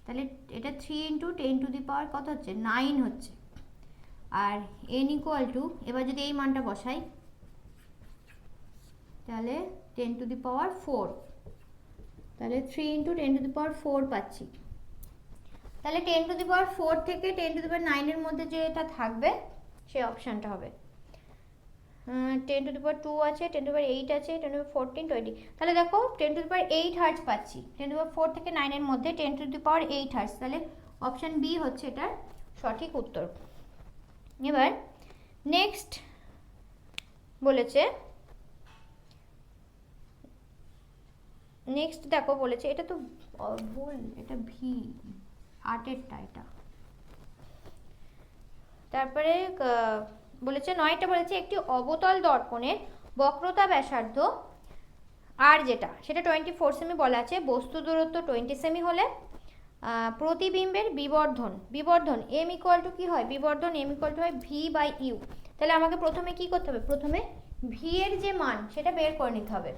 Speaker 1: তাহলে এটা 3 × 10⁻, কত হচ্ছে, 9 হচ্ছে। আর n = এবার যদি এই মানটা বসাই তাহলে 10⁴, তাহলে 3 × 10⁴ পাচ্ছি। তাহলে 10⁴ থেকে 10⁹ এর মধ্যে যেটা থাকবে সেই অপশানটা হবে 10⁻² আছে, 10⁸ আছে, 10⁻14, 20। তাহলে দেখো 10⁸ হার্জ পাচ্ছি, 10⁻4 থেকে 9 এর মধ্যে 10⁸ হার্জ, তাহলে অপশান বি হচ্ছে এটার সঠিক উত্তর। এবার নেক্সট বলেছে, নেক্সট দেখো বলেছে, এটা তো ভুল, এটা ভি 8এরটা এটা। তারপরে বলেছে 9টা বলেছে একটি অবতল দর্পণের বক্রতা ব্যাসার্ধ আর যেটা সেটা 24 সেমি বলা আছে, বস্তু দূরত্ব 20 সেমি হলে প্রতিবিম্বের বিবর্ধন m = কি হয়, বিবর্ধন m = হয় v/u। তাহলে আমাকে প্রথমে কি করতে হবে, প্রথমে v এর যে মান সেটা বের করে নিতে হবে।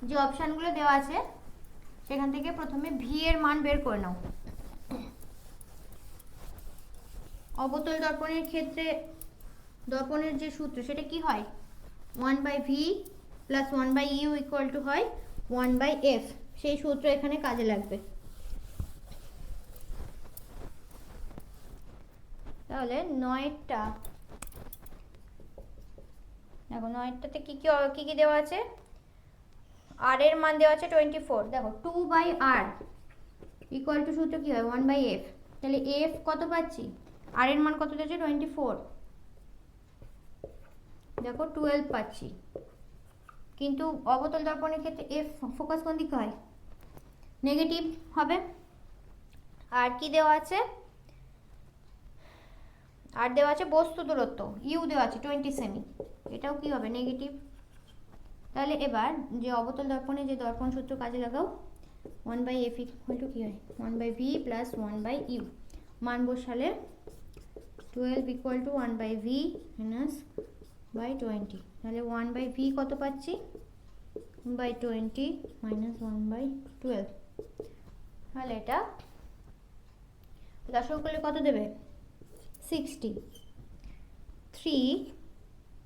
Speaker 1: যে অপশানগুলো দেওয়া আছে সেখান থেকে প্রথমে v এর মান বের করে নাও। অবতল দর্পণের ক্ষেত্রে দর্পণের যে সূত্র সেটা কি হয়, 1/v + 1/u = হয় 1/f। সেই সূত্র এখানে কাজে লাগবে। তাহলে 9টা দেখো, 9টাতে কি কি দেওয়া আছে, r এর মান দেওয়া আছে 24, দেখো 2/r = সূত্র কি হয়, 1/f। তাহলে f কত পাচ্ছি, r এর মান কত দিয়েছে 24, দেখো 12 পাচ্ছি। কিন্তু অবতল দর্পণের ক্ষেত্রে f ফোকাস কোন দিকে হয়, নেগেটিভ হবে। আর কি দেওয়া আছে, আর দেওয়া আছে বস্তু দূরত্ব, u দেওয়া আছে 20 সেমি, এটাও কি হবে, নেগেটিভ। তাহলে এবার যে অবতল দর্পণে যে দর্পণ সূত্র কাজে লাগাও, 1/f = কি হয়, 1/v + 1/u। মান বসালে 12 = 1/v - 20, তাহলে 1/v কত পাচ্ছি, 20 - 1/12, তাহলে এটা 10 করলে কত দেবে? 60। 3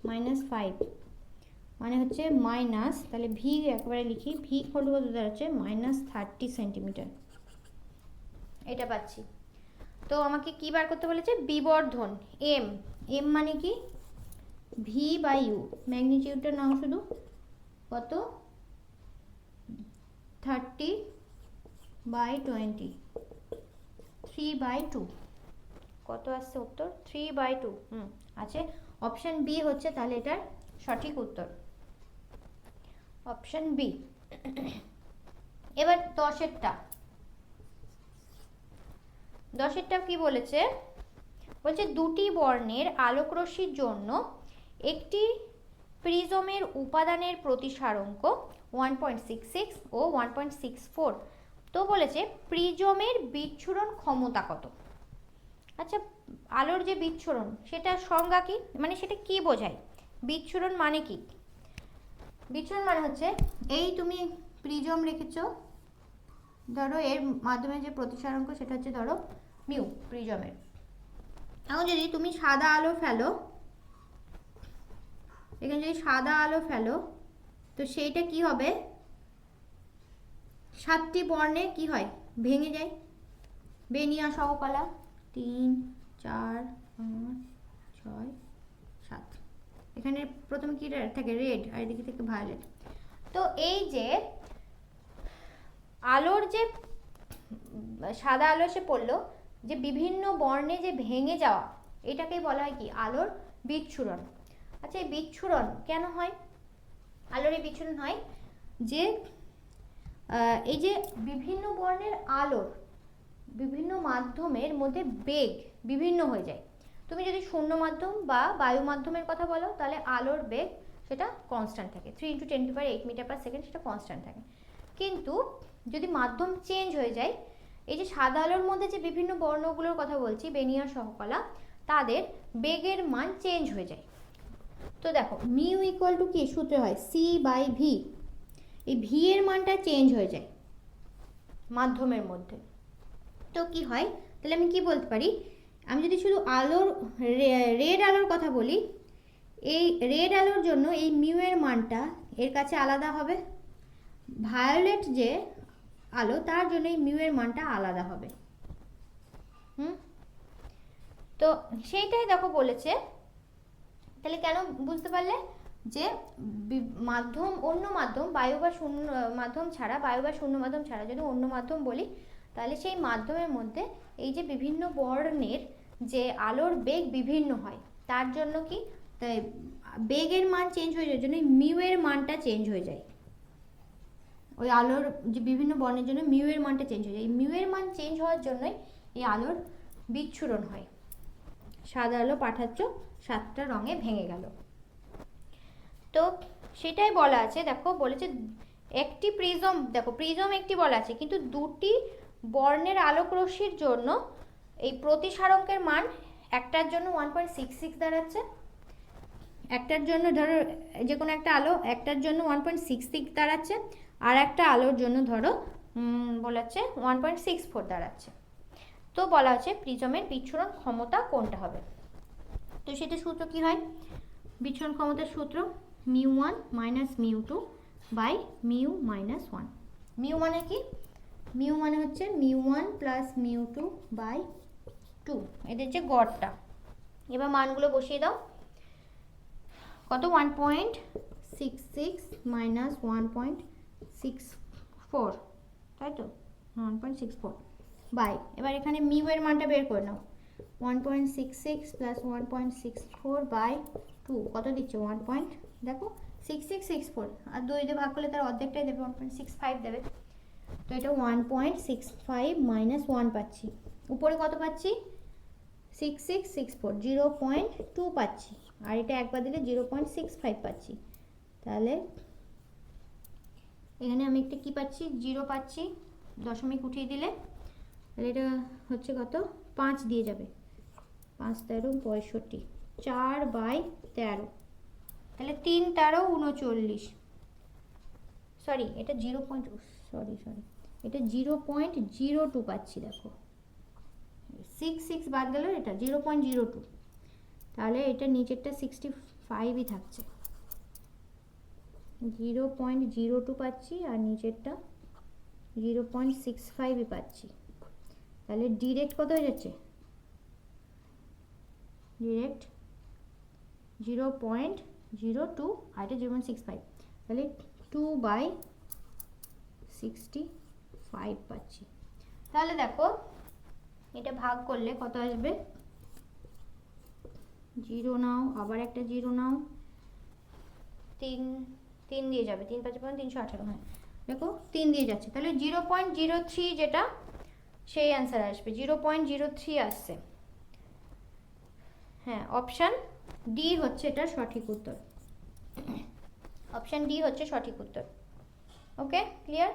Speaker 1: মাইনাস 5 মানে হচ্ছে মাইনাস, তাহলে ভি একবারে লিখি, ভি কত দাঁড়াচ্ছে -30 সেন্টিমিটার, এটা পাচ্ছি। তো আমাকে কি বার করতে বলেছে? বিবর্ধন এম। এম মানে কি? ভি বাই ইউ, ম্যাগনিটিউডটা নাও শুধু, কত? 30/20, 3/2। কত আসছে উত্তর? 3/2। আছে অপশন বি হচ্ছে তাহলে এটার সঠিক উত্তর, অপশন বি। এবার 10এরটা কি বলেছে? বলছে দুটি বর্ণের আলোকরশ্মির জন্য একটি প্রিজমের উপাদানের প্রতিসারাঙ্ক 1.66 ও 1.64। তো বলেছে প্রিজমের বিচ্ছুরণ ক্ষমতা কত? আচ্ছা, আলোর যে বিচ্ছুরণ সেটার সংজ্ঞা কি, মানে সেটা কি বোঝায়? বিচ্ছুরণ মানে কি? বিচ্ছুরণ মানে হচ্ছে, এই তুমি প্রিজম রেখেছো, ধরো এর মাধ্যমে যে প্রতিসারাঙ্ক সেটা হচ্ছে ধরো মিউ প্রিজমের। এখন যদি তুমি সাদা আলো ফেলো, এখানে যদি সাদা আলো ফেলো, তো সেইটা কি হবে? 7টি বর্ণে কি হয়? ভেঙে যায়। বেনিয়া সহকলা 3 4 5 6 7, এখানে প্রথমে কি থাকে? রেড, আর এদিকে থেকে ভায়োলেট। তো এই যে আলোর যে সাদা আলো এসে পড়লো, যে বিভিন্ন বর্ণে যে ভেঙে যাওয়া, এটাকেই বলা হয় কি? আলোর বিচ্ছুরণ। আচ্ছা, এই বিচ্ছুরণ কেন হয়? আলোর এই বিচ্ছুরণ হয় যে এই যে বিভিন্ন বর্ণের আলোর বিভিন্ন মাধ্যমের মধ্যে বেগ বিভিন্ন হয়ে যায়। তুমি যদি শূন্য মাধ্যম বা বায়ু মাধ্যমের কথা বলো, তাহলে আলোর বেগ সেটা কনস্ট্যান্ট থাকে, 3 × 10⁸ মিটার/সেকেন্ড, সেটা কনস্ট্যান্ট থাকে। কিন্তু যদি মাধ্যম চেঞ্জ হয়ে যায়, এই যে সাদা আলোর মধ্যে যে বিভিন্ন বর্ণগুলোর কথা বলছি, বেনিয়ার সহকলা, তাদের বেগের মান চেঞ্জ হয়ে যায়। তো দেখো মিউ ইকুয়াল টু কি সূত্রে হয়? c/v। এই ভি এর মানটা চেঞ্জ হয়ে যায় মাধ্যমের মধ্যে। তো কি হয়? তাহলে আমি কি বলতে পারি? আমি যদি শুধু আলোর রেড আলোর কথা বলি, এই রেড আলোর জন্য এই মিউ এর মানটা এর কাছে আলাদা হবে। ভায়োলেট যে আলো, তার জন্য এই মিউ এর মানটা আলাদা হবে। তো সেইটাই দেখো বলেছে। তাহলে কেন বুঝতে পারলে যে মাধ্যম, অন্য মাধ্যম, বায়ু বা শূন্য মাধ্যম ছাড়া, বায়ু বা শূন্য মাধ্যম ছাড়া যদি অন্য মাধ্যম বলি, তাহলে সেই মাধ্যমের মধ্যে এই যে বিভিন্ন বর্ণের যে আলোর বেগ বিভিন্ন হয়, তার জন্য কি বেগের মান চেঞ্জ হয়ে যাওয়ার জন্য মিউ এর মানটা চেঞ্জ হয়ে যায়। ওই আলোর যে বিভিন্ন বর্ণের জন্য মিউ এর মানটা চেঞ্জ হয়ে যায়। এই মিউ এর মান চেঞ্জ হওয়ার জন্যই এই আলোর বিচ্ছুরণ হয়। সাদা আলো পাঠাচ্ছ, 7টা রঙে ভেঙে গেল। তো সেটাই বলা আছে, দেখো বলেছে একটি প্রিজম, দেখো প্রিজম একটি বলা আছে, কিন্তু দুটি বর্ণের আলোকরশ্মির জন্য এই প্রতিসারাঙ্কের মান একটার জন্য 1.66 দাঁড়াচ্ছে, একটার জন্য ধরো যে কোনো একটা আলো একটার জন্য 1.66 দাঁড়াচ্ছে, আর একটা আলোর জন্য ধরো বলাচ্ছে 1.64 দাঁড়াচ্ছে। তো বলা আছে প্রিজমের বিচ্ছুরণ ক্ষমতা কোনটা হবে? তো সেটা সূত্র কি হয়? বিচ্ছুরণ ক্ষমতার সূত্র μ1 - μ2 বাই μ-1। মিউ মানে কি? মিউ মানে হচ্ছে μ1 + μ2 বাই 2, এদের যে গড়টা। এবার মানগুলো বসিয়ে দাও। কত? 1.66 - 1.64, তাই তো? 1.64 বাই, এবার এখানে মিউ এর মানটা বের করে নাও। 1.66 + 1.64 বাই 2 কত দিচ্ছে? 1. দেখো 6664, আর 2 দিয়ে ভাগ করলে তার অর্ধেকটাই দেবে, 1.65 দেবে। তো এটা 1.65 - 1 পাচ্ছি। উপরে কত পাচ্ছি? 6664, 0.2 পাচ্ছি, আর এটা একবার দিলে 0.65 পাচ্ছি। তাহলে এখানে আমি একটা কি পাচ্ছি? 0 পাচ্ছি, দশমিক উঠিয়ে দিলে। তাহলে এটা হচ্ছে কত? 5 দিয়ে যাবে, 5 13 65, 4/13, তাহলে 3 13 39, সরি এটা 0. সরি এটা 0.02 পাচ্ছি। দেখো 6 বাদ গেল, এটা 0.02, তাহলে এটা নিচেরটা 65ই থাকছে। 0.02 পাচ্ছি আর নিচেরটা 0.65ই পাচ্ছি। তাহলে ডিরেক্ট কত হয়ে যাচ্ছে? ডিরেক্ট 0.02 আর এটা 0.65, তাহলে 2/65 পাচ্ছি। তাহলে দেখো এটা ভাগ করলে কত আসবে? 0 নাও, আবার একটা 0 নাও, 3 দিয়ে যাবে, 3 5 318। হ্যাঁ দেখো 3 দিয়ে যাচ্ছে, তাহলে 0.03 যেটা সেই অ্যান্সার আসবে, 0.03 আসছে। হ্যাঁ, অপশান ডি হচ্ছে এটার সঠিক উত্তর। অপশান ডি হচ্ছে সঠিক উত্তর। ওকে, ক্লিয়ার?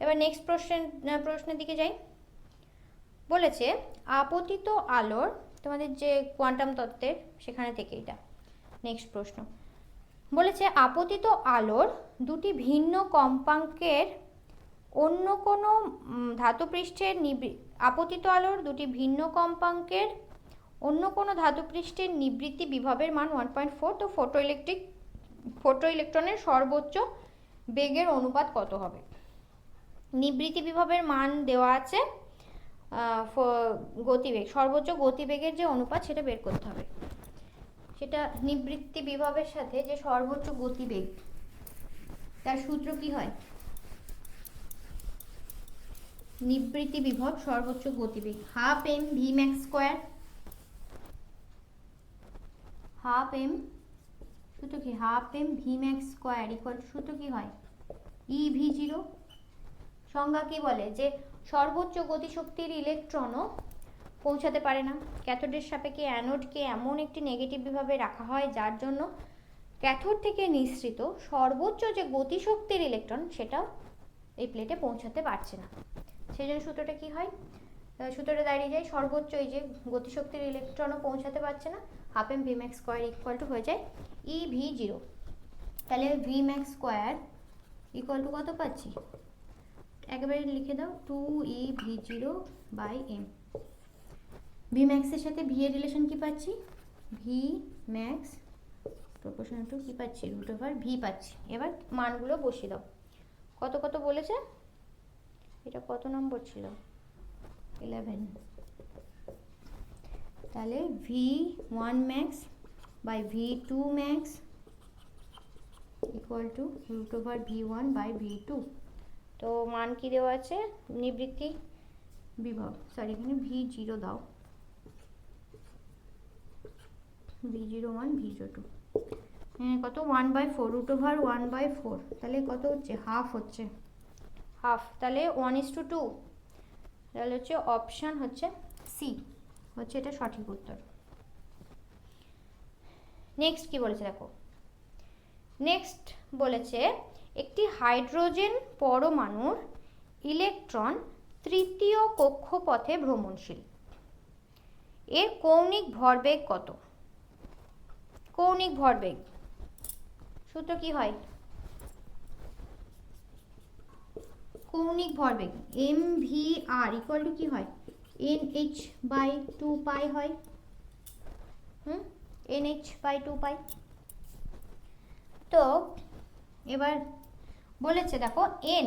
Speaker 1: এবার নেক্সট প্রশ্নের দিকে যাই। বলেছে আপতিত আলোর, তোমাদের যে কোয়ান্টাম তত্ত্বের সেখানে থেকে এটা নেক্সট প্রশ্ন। বলেছে আপতিত আলোর দুটি ভিন্ন কম্পাঙ্কের অন্য কোনো ধাতুপৃষ্ঠের আপতিত আলোর দুটি ভিন্ন কম্পাঙ্কের অন্য কোনো ধাতুপৃষ্ঠের নিবৃত্তি বিভবের মান 1.4। তো ফটো ইলেকট্রনের সর্বোচ্চ বেগের অনুপাত কত হবে? নিবৃত্তি বিভবের মান দেওয়া আছে, গতিবেগ, সর্বোচ্চ গতিবেগের যে অনুপাত সেটা বের করতে হবে। সেটা নিবৃত্তি বিভবের সাথে যে সর্বোচ্চ গতিবেগ, তার সূত্র কি হয়? নিবৃত্তি বিভব সর্বোচ্চ গতিবেগ half M V max square, half M সূত্র কি? Half M V max square equal সূত্র কি হয়? E V zero. সংজ্ঞা কি বলে? যে সর্বোচ্চ গতিশক্তির ইলেকট্রনও পৌঁছাতে পারে না। ক্যাথোডের সাপেক্ষে অ্যানোডকে এমন একটি নেগেটিভ বিভবে রাখা হয় যার জন্য ক্যাথোড থেকে নিঃসৃত সর্বোচ্চ যে গতিশক্তির ইলেকট্রন সেটা এই প্লেটে পৌঁছাতে পারছে না। সেই জন্য সূত্রটা কি হয়? সূত্রটা দাঁড়িয়ে যায় সর্বোচ্চ এই যে গতিশক্তির ইলেকট্রনও পৌঁছাতে পারছে না, half M V max square equal to হয়ে যায় ই ভি জিরো। তাহলে V max square equal to কত পাচ্ছি? একেবারে লিখে দাও, 2 V zero by M. V ম্যাক্সের সাথে ভি এর রিলেশন কি পাচ্ছি? ভি ম্যাক্স প্রপোর্শনাল টু কি পাচ্ছি? রুট ওভার ভি পাচ্ছি। এবার মানগুলো বসিয়ে দাও। কত কত বলেছে? এটা কত নম্বর ছিল? 11। তাহলে V1 max by V2 max equal to root over V1 by V2। তো মান কি দেওয়া আছে? নিবৃত্তি বিভব, সরি এখানে V0 দাও, V01 V02, হ্যাঁ কত? 1/4, রুট ওভার 1/4, তাহলে কত হচ্ছে? হাফ হচ্ছে, হাফ। তাহলে 1:2, তাহলে হচ্ছে অপশান হচ্ছে সি হচ্ছে এটা সঠিক উত্তর। নেক্সট কি বলেছে দেখো। নেক্সট বলেছে একটি হাইড্রোজেন পরমাণুর ইলেকট্রন তৃতীয় কক্ষপথে ভ্রমণশীল, এর কৌণিক ভরবেগ কত? কৌণিক ভরবেগ সূত্র কি হয়? কৌণিক ভরবেগ mvr ইকুয়াল টু কি হয়? nh/2 পাই হয়। nh/2 পাই। তো এবার বলেছে দেখো n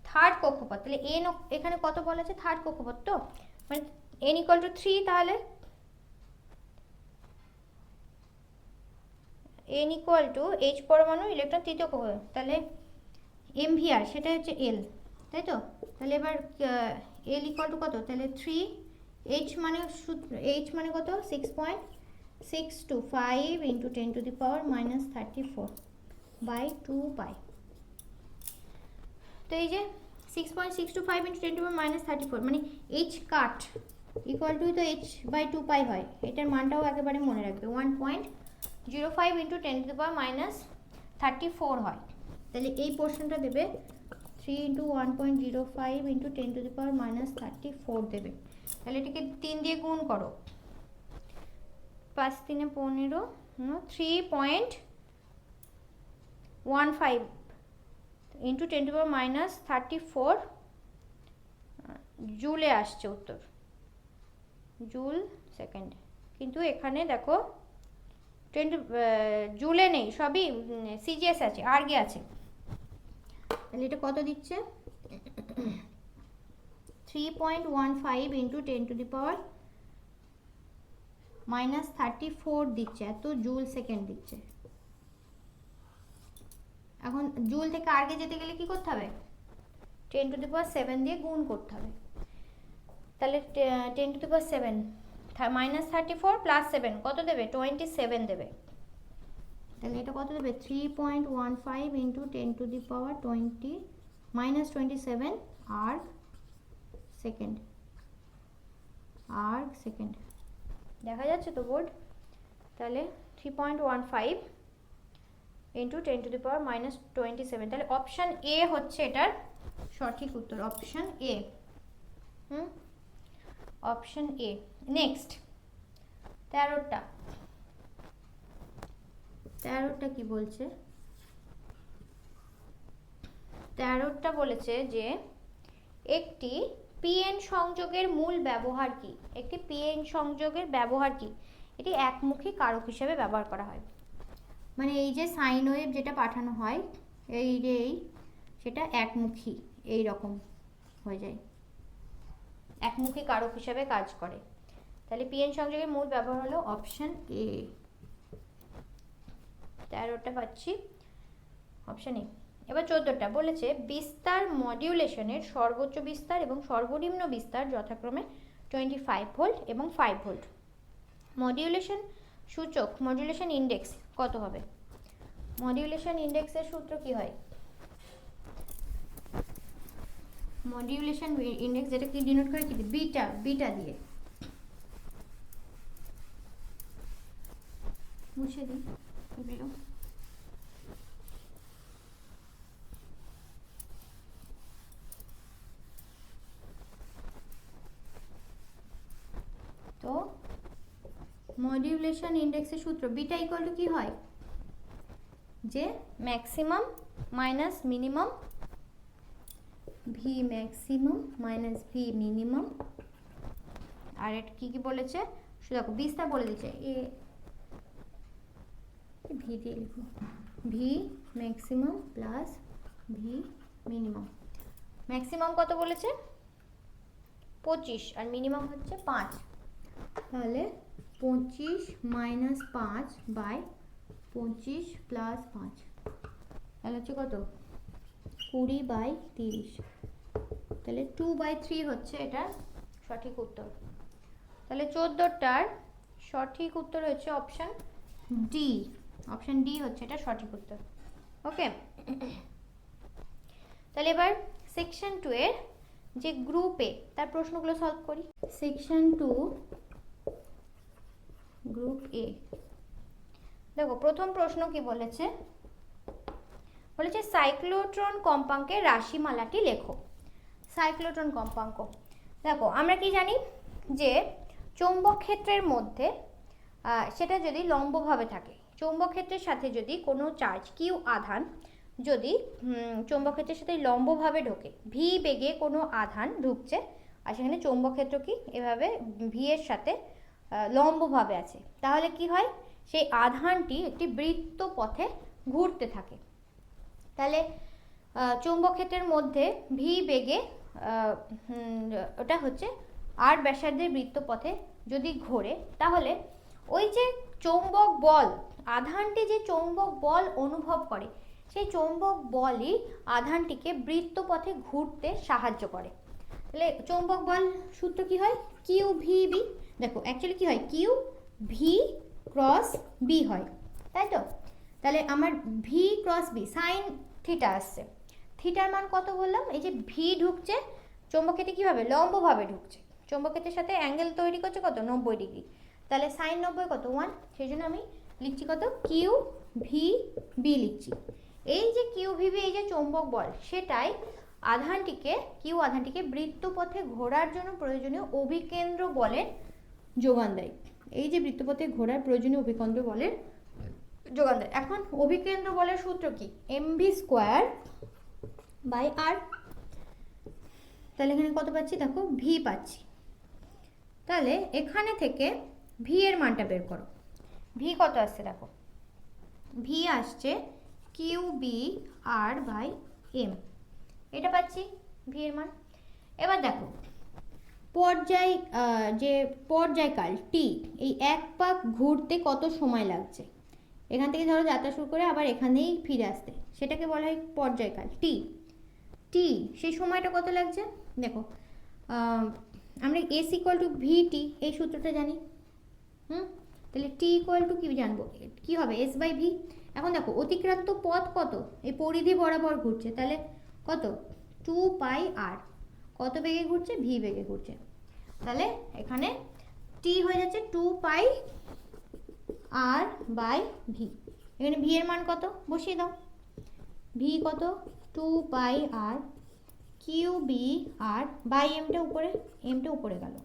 Speaker 1: থার্ড কক্ষপথ, তাহলে n এখানে কত বলেছে? থার্ড কক্ষপথ, তো মানে n ইকুয়াল টু 3, তাহলে n ইকুয়াল টু h পরমাণু ইলেকট্রন তৃতীয় কক্ষপথ, তাহলে mvr সেটা হচ্ছে l, তাই তো? তাহলে এবার l ইকুয়াল টু কত? তাহলে 3, h মানে h মানে কত? 6.625 ইন্টু 10⁻⁻34 বাই 2 পাই। তো এই যে 6.625 ইন্টু 10⁻⁻34 মানে h কাট ইকুয়াল টু তো h/2 পাই হয়। এটার মানটাও একেবারে মনে রাখবে, 1.05 ইন্টু 10⁻34 হয়। তাহলে এই পোর্শনটা দেবে 3 ইন্টু 1.05 ইন্টু 10⁻34 দেবে। তাহলে এটাকে 3 দিয়ে গুণ করো, 5 3 15, 3.15 ইন্টু 10⁻34 জুলে আসছে উত্তর, জুল সেকেন্ড। কিন্তু এখানে দেখো 20 জুলে নেই, সবই সিজিএস আছে, আর্গে আছে। তাহলে এটা কত দিচ্ছে? 3.15 ইন্টু 10⁻³ দিচ্ছে, এত জুল সেকেন্ড দিচ্ছে। এখন জুল থেকে আর্গে যেতে গেলে কি করতে হবে? 10⁻7 দিয়ে গুণ করতে হবে। তাহলে 10⁻7 -34 + 7 কত দেবে? 27 দেবে। তাহলে এটা কত দেবে? 3.15 into 10⁻20 -27 erg second, erg second. দেখা যাচ্ছে তো বোর্ড? তাহলে 3.15 ইন্টু 10⁻27, তাহলে অপশান এ হচ্ছে এটার সঠিক উত্তর, option A. Option A. Next 13টা কি বলছে? 13টা বলেছে যে একটি পিএন সংযোগের মূল ব্যবহার কি? একটি পিএন সংযোগের ব্যবহার কি? এটি একমুখী কারক হিসেবে ব্যবহার করা হয়। মানে এই যে সাইন ওয়েভ যেটা পাঠানো হয়, এই যে সেটা একমুখী, এই রকম হয়ে যায়, একমুখী কারক হিসেবে কাজ করে। তাহলে পিএন সংযোগের মূল ব্যবহার হলো অপশন এ। 13টা পাচ্ছি, অপশন এ। এবার 14টা বলেছে বিস্তার মডিউলেশনের সর্বোচ্চ বিস্তার এবং সর্বনিম্ন বিস্তার যথাক্রমে 25 ভোল্ট এবং 5 ভোল্ট। মডিউলেশন সূচক, মডিউলেশন ইন্ডেক্স কত হবে? মডিউলেশন ইন্ডেক্সের সূত্র কি হয়? মডিউলেশন ইন্ডেক্স যেটা কি ডিনোট করে কি? বিটা, বিটা দিয়ে মুছে দিই এগুলো। তো মডিউলেশন ইন্ডেক্সের সূত্র বিটা ইকুয়াল টু কি হয়? যে maximum minus minimum, V maximum minus V minimum. আর এটা কি কি বলেছে দেখো, বিস্তার বলে দিচ্ছে, এ ভি দিয়ে লিখো, V maximum plus V minimum. Maximum কত বলেছে? 25 আর মিনিমাম হচ্ছে 5। তাহলে 25 মাইনাস 5 বাই 25 প্লাস 5, তাহলে হচ্ছে কত? 20/30। তাহলে 2/3 হচ্ছে এটা সঠিক উত্তর। তাহলে 14টার সঠিক উত্তর হচ্ছে অপশান ডি। অপশান ডি হচ্ছে এটা সঠিক উত্তর। ওকে, তাহলে এবার সেকশন 2 এর যে গ্রুপ এ তার প্রশ্নগুলো সলভ করি। সেকশন 2 গ্রুপ এ, দেখো প্রথম প্রশ্ন কি বলেছে? বলেছে সাইক্লোট্রন কম্পাঙ্কের রাশিমালাটি লেখো। সাইক্লোট্রন কম্পাঙ্ক, দেখো আমরা কি জানি যে চৌম্বক ক্ষেত্রের মধ্যে সেটা যদি লম্বভাবে থাকে, চৌম্বক ক্ষেত্রের সাথে যদি কোনো চার্জ কিউ আধান যদি চৌম্বক ক্ষেত্রের সাথে লম্বভাবে ঢোকে, ভি বেগে কোনো আধান ঢুকছে আর সেখানে চৌম্বক ক্ষেত্র কি এভাবে ভি এর সাথে লম্বভাবে আছে, তাহলে কি হয়? সেই আধানটি একটি বৃত্ত পথে ঘুরতে থাকে। তাহলে চৌম্বক ক্ষেত্রের মধ্যে ভি বেগে ওটা হচ্ছে আর ব্যাসার্ধের বৃত্তপথে যদি ঘোরে, তাহলে ওই যে চৌম্বক বল, আধানটি যে চৌম্বক বল অনুভব করে, সেই চৌম্বক বলই আধানটিকে বৃত্তপথে ঘুরতে সাহায্য করে। তাহলে চৌম্বক বল সূত্র কি হয়? Q V B. দেখো অ্যাকচুয়ালি কি হয়? কিউ ভি ক্রস বি হয়, তাই তো? তাহলে আমার V cross B sine theta আসছে, থিটার মান কত বললাম? এই যে ভি ঢুকছে চৌম্বক ক্ষেত্রে কীভাবে? লম্বভাবে ঢুকছে, চৌম্বক ক্ষেত্রের সাথে অ্যাঙ্গেল তৈরি করছে কত? 90 ডিগ্রি। তাহলে সাইন 90 কত? 1। সেই জন্য আমি লিখছি কত? কিউ ভি বি লিখছি। এই যে কিউ ভি বি, এই যে চৌম্বক বল, সেটাই আধানটিকে, কিউ আধানটিকে বৃত্তপথে ঘোরার জন্য প্রয়োজনীয় অভিকেন্দ্র বলের যোগান দেয়। এই যে বৃত্তপথে ঘোরার প্রয়োজনীয় অভিকেন্দ্র বলের যোগান দেয়। এখন অভিকেন্দ্র বলের সূত্র কি? mv² বাই আর। তাহলে এখানে কত পাচ্ছি দেখো, ভি পাচ্ছি। তাহলে এখানে থেকে ভি এর মানটা বের করো। ভি কত আসছে দেখো, ভি আসছে কিউ বি আর বাই এম, এটা পাচ্ছি ভি এর মান। এবার দেখো পর্যায়, যে পর্যায়কাল টি, এই এক পাক ঘুরতে কত সময় লাগছে, এখান থেকে ধরো যাত্রা শুরু করে আবার এখানেই ফিরে আসতে, সেটাকে বলা হয় পর্যায়কাল টি। টি সেই সময়টা কত লাগছে দেখো, আমরা S equal to V T এই সূত্রটা জানি। তাহলে টি ইকুয়াল টু কি জানবো, কি হবে এস বাই ভি। এখন দেখো অতিক্রান্ত পথ কত, এই পরিধি বরাবর ঘুরছে, তাহলে কত 2 পাই আর, কত বেগে ঘুরছে, ভি বেগে ঘুরছে। তাহলে এখানে টি হয়ে যাচ্ছে 2 পাই আর বাই ভি। এখানে ভি এর মান কত বসিয়ে দাও, ভি কত 2 পাই আর কিউ বি আর বাই এমটা উপরে গেল,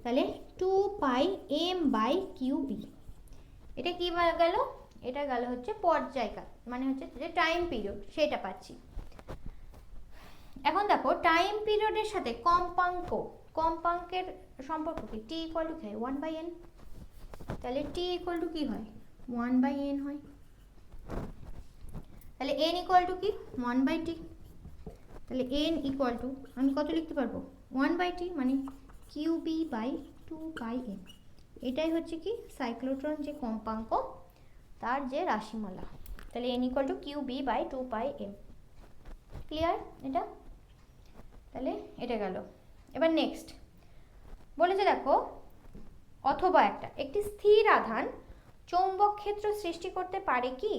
Speaker 1: তাহলে 2 পাই এম বাই কিউ বি। এটা কি গেল, এটা গেল হচ্ছে পর্যায়কাল, মানে হচ্ছে যে টাইম পিরিয়ড, সেটা পাচ্ছি। এখন দেখো টাইম পিরিয়ডের সাথে কম্পাঙ্কের সম্পর্ক কি, টি ইকুয়াল টু কি হয় 1/n, তাহলে টি ইকুয়াল টু কি হয় 1/n হয়। তাহলে n ইকুয়াল টু কি 1/t, তাহলে n ইকুয়াল টু আমি কত লিখতে পারবো 1/t, মানে Q B by 2 pi n। এটাই হচ্ছে কি সাইক্লোট্রন যে কম্পাঙ্ক তার যে রাশিমালা, তাহলে n equal to Q B by 2 pi m। Clear এটা? তাহলে এটা গেল। এবার নেক্সট বলেছে দেখো, অথবা একটি স্থির আধান চৌম্বক ক্ষেত্র সৃষ্টি করতে পারে কি।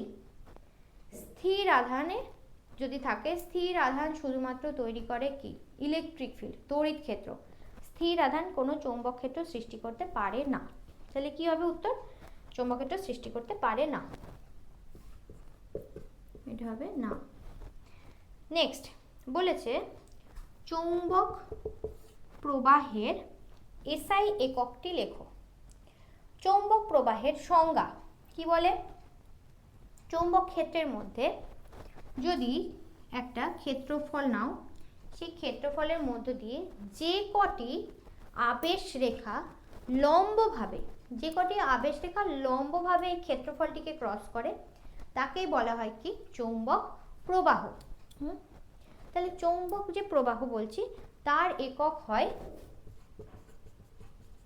Speaker 1: স্থির আধানে যদি থাকে, স্থির আধান শুধুমাত্র তৈরি করে কি ইলেকট্রিক ফিল্ড, তড়িৎ ক্ষেত্র। স্থির আধান কোনো চৌম্বক ক্ষেত্র সৃষ্টি করতে পারে না। তাহলে কি হবে উত্তর, চৌম্বক ক্ষেত্র সৃষ্টি করতে পারে না, এটা হবে না। নেক্সট বলেছে চৌম্বক প্রবাহের এসআই এককটি লেখো। চৌম্বক প্রবাহের সংজ্ঞা কি বলে, চৌম্বক ক্ষেত্রের মধ্যে যদি একটা ক্ষেত্রফল নাও, সেই ক্ষেত্রফলের মধ্য দিয়ে যে কটি আবেশ রেখা লম্বভাবে, এই ক্ষেত্রফলটিকে ক্রস করে, তাকেই বলা হয় কি চৌম্বক প্রবাহ। তাহলে চৌম্বক যে প্রবাহ বলছি তার একক হয়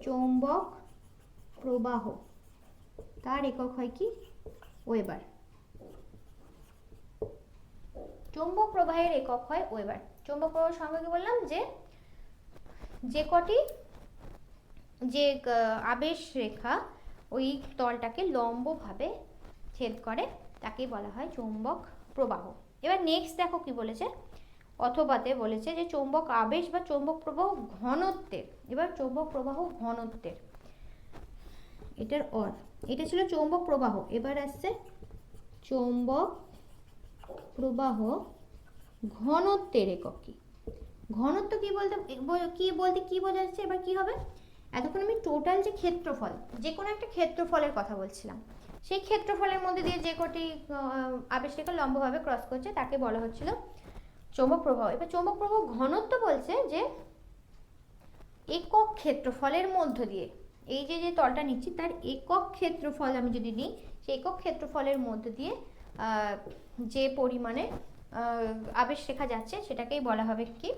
Speaker 1: চৌম্বক প্রবাহ, তার একক হয় কি ওয়েবার। চৌম্বক প্রবাহের একক হয় ওয়েবার। চৌম্বক প্রবাহের সংজ্ঞা কি বললাম, যে কটি আবেশ রেখা ওই তলটাকে লম্বভাবে ছেদ করে তাকেই বলা হয় চৌম্বক প্রবাহ। এবার নেক্সট দেখো কি বলেছে, অথবাতে বলেছে যে চৌম্বক আবেশ বা চৌম্বক প্রবাহ ঘনত্বের। এবার চৌম্বক প্রবাহ ঘনত্বের, এটার এটা ছিল চৌম্বক প্রবাহ, এবার আসছে চৌম্বক প্রবাহ ঘনত্বের একক কি। ঘনত্ব কি বোঝা যাচ্ছে, এবার কি হবে, এতক্ষণ আমি টোটাল যে ক্ষেত্রফল, যে কোনো একটা ক্ষেত্রফলের কথা বলছিলাম, সেই ক্ষেত্রফলের মধ্যে দিয়ে যে কটি আবেশ রেখা লম্বভাবে ক্রস করছে তাকে বলা হচ্ছিল চৌম্বক প্রবাহ। এবার চৌম্বক প্রবাহ ঘনত্ব বলছে যে একক ক্ষেত্রফলের মধ্য দিয়ে, এই যে তলটা নিচ্ছি তার একক ক্ষেত্রফল আমি যদি নিই, সেই একক ক্ষেত্রফলের মধ্য দিয়ে যে পরিমাণে আবেশ রেখা যাচ্ছে সেটাকেই বলা হবে কি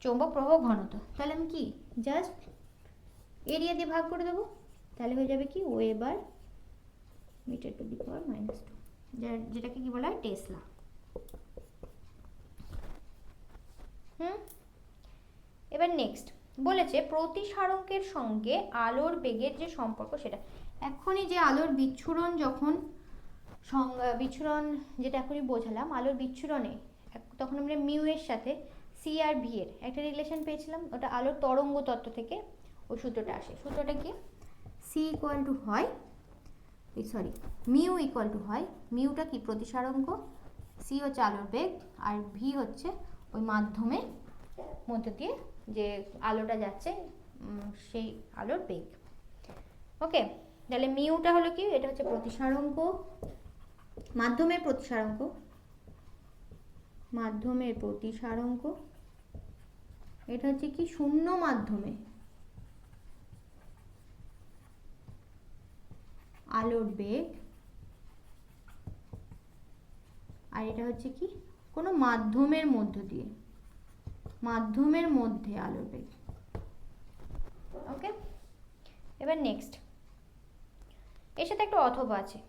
Speaker 1: চৌম্বক প্রবাহ ঘনত্ব। তাহলে আমি কি জাস্ট এরিয়া দিয়ে ভাগ করে দেবো, তাহলে হয়ে যাবে কি ওয়েবার মিটার টু দি পাওয়ার -2, যেটাকে কি বলা হয় টেসলা। এবার নেক্সট বলেছে প্রতিসারকের সঙ্গে আলোর বেগের যে সম্পর্ক সেটা। এখনই যে আলোর বিচ্ছুরণ, যখন বিচ্ছুরণ যেটা এখনই বোঝালাম, আলোর বিচ্ছুরণে তখন আমরা মিউ এর সাথে সি আর ভি এর একটা রিলেশন পেয়েছিলাম, ওটা আলোর তরঙ্গ তত্ত্ব থেকে ওই সূত্রটা আসে। সূত্রটা কি, সি ইকুয়াল টু হয় মিউ ইকুয়াল টু হয়, মিউটা কি প্রতিসারাঙ্ক, সি হচ্ছে আলোর বেগ, আর ভি হচ্ছে ওই মাধ্যমে মধ্য দিয়ে যে আলোটা যাচ্ছে সেই আলোর বেগ। ওকে, তাহলে মিউটা হলো কি, এটা হচ্ছে প্রতিসারাঙ্ক, মাধ্যমের প্রতিসারাঙ্ক এটা হচ্ছে কি শূন্য মাধ্যমে আলোর বেগ, আর এটা হচ্ছে কি কোনো মাধ্যমের মধ্য দিয়ে, মাধ্যমের মধ্যে আলোর বেগ। ওকে, এবার নেক্সট, এর সাথে একটা অথবা আছে,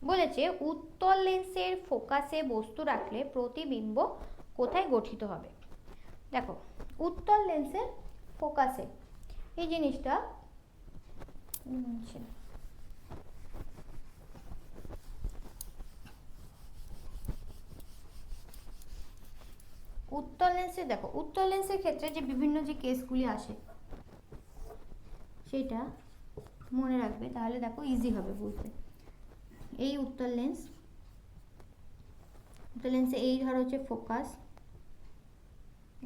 Speaker 1: বলেছে উত্তল লেন্সের ফোকাসে বস্তু রাখলে প্রতিবিম্ব কোথায় গঠিত হবে। দেখো উত্তল লেন্সের ফোকাসে এই জিনিসটা উত্তল লেন্সে, দেখো উত্তল লেন্সের ক্ষেত্রে যে বিভিন্ন যে কেসগুলি আসে সেটা মনে রাখবে, তাহলে দেখো ইজি হবে বুঝতে। এই উত্তল লেন্স, উত্তল লেন্সে এই ধর হচ্ছে ফোকাস,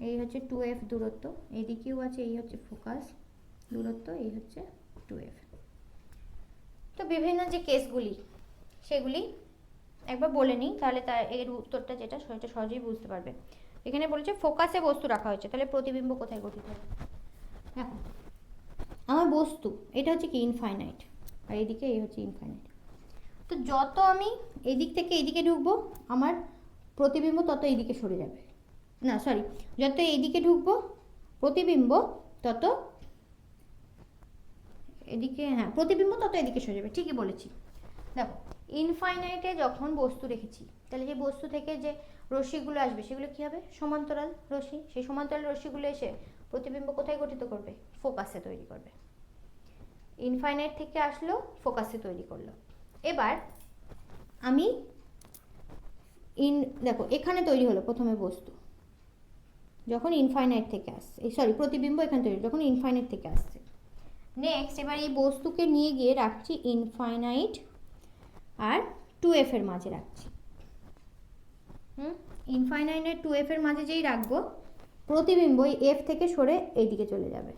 Speaker 1: এই হচ্ছে 2f দূরত্ব, এইদিকেও আছে এই হচ্ছে ফোকাস দূরত্ব, এই হচ্ছে 2f। তো বিভিন্ন যে কেসগুলি সেগুলি একবার বলে নিই, তাহলে তার এর উত্তরটা যেটা সেটা সহজেই বুঝতে পারবে। এখানে বলেছে ফোকাসে বস্তু রাখা হয়েছে, তাহলে প্রতিবিম্ব কোথায় গঠিত হবে। দেখো আমার বস্তু এটা হচ্ছে কি ইনফাইনাইট, আর এইদিকে এই হচ্ছে ইনফাইনাইট। তো যত আমি এদিক থেকে এইদিকে ঢুকবো আমার প্রতিবিম্ব তত এইদিকে সরে যাবে, না সরি, যত এইদিকে ঢুকবো প্রতিবিম্ব তত এদিকে, হ্যাঁ প্রতিবিম্ব তত এদিকে সরে যাবে, ঠিকই বলেছি। দেখো ইনফাইনাইটে যখন বস্তু রেখেছি, তাহলে যে বস্তু থেকে যে রশ্মিগুলো আসবে সেগুলো কি হবে, সমান্তরাল রশ্মি। সেই সমান্তরাল রশ্মিগুলো এসে প্রতিবিম্ব কোথায় গঠিত করবে, ফোকাসে তৈরি করবে। ইনফাইনাইট থেকে আসলো ফোকাসে তৈরি করলো। এবার আমি দেখো এখানে তৈরি হলো প্রথমে বস্তু যখন ইনফাইনাইট থেকে আসছে, সরি প্রতিবিম্ব এখানে তৈরি যখন ইনফাইনাইট থেকে আসছে। নেক্সট এবার এই বস্তুকে নিয়ে গিয়ে রাখছি ইনফাইনাইট আর 2f এর মাঝে রাখছি। ইনফাইনাইট আর 2f এর মাঝে যেই রাখবো প্রতিবিম্ব এই f থেকে সরে এইদিকে চলে যাবে,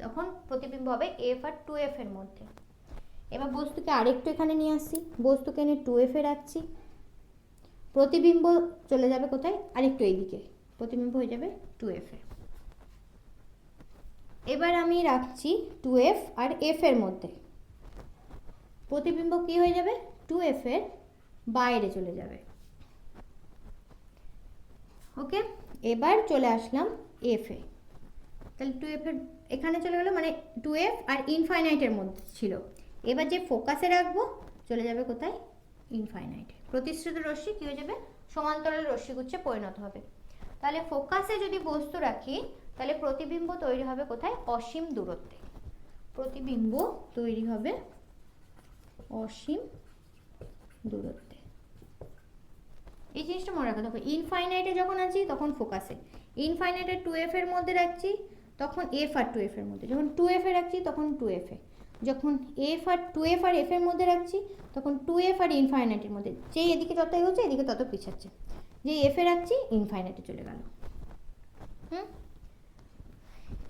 Speaker 1: তখন প্রতিবিম্ব হবে f আর 2f এর মধ্যে। এবার বস্তুকে আরেকটু এখানে নিয়ে আসছি, বস্তুকে এনে 2f এ রাখছি, প্রতিবিম্ব চলে যাবে কোথায়, আরেকটু এইদিকে, প্রতিবিম্ব হয়ে যাবে 2f এ। এবার আমি রাখছি 2f আর f এর মধ্যে, প্রতিবিম্ব কি হয়ে যাবে 2f এর বাইরে চলে যাবে। ওকে, এবার চলে আসলাম f এ, তাহলে 2f এর এখানে চলে গেল, মানে 2f আর ইনফাইনাইটের মধ্যে ছিল। এবার যে ফোকাসে রাখবো চলে যাবে কোথায়, ইনফাইনাইটে। প্রতিসৃত রশ্মি কি হয়ে যাবে, সমান্তরাল রশ্মিগুচ্ছে পরিণত হবে। তাহলে ফোকাসে যদি বস্তু রাখি তাহলে প্রতিবিম্ব তৈরি হবে কোথায়, অসীম দূরত্বে। প্রতিবিম্ব তৈরি হবে অসীম দূরত্বে। এই জিনিসটা মনে রাখো। দেখো ইনফাইনাইটে যখন আছি তখন ফোকাসে, ইনফাইনাইটে 2f এর মধ্যে রাখছি তখন f আর 2f এর মধ্যে, যখন 2f এ রাখছি তখন 2f এ, যখন 2f আর f এর মধ্যে রাখছি তখন 2f আর ইনফাইনাইটের মধ্যে, যেই এদিকে যত এগোচ্ছে এদিকে তত পিছাচ্ছে, যেই f এ রাখছি ইনফাইনাইটে চলে গেল।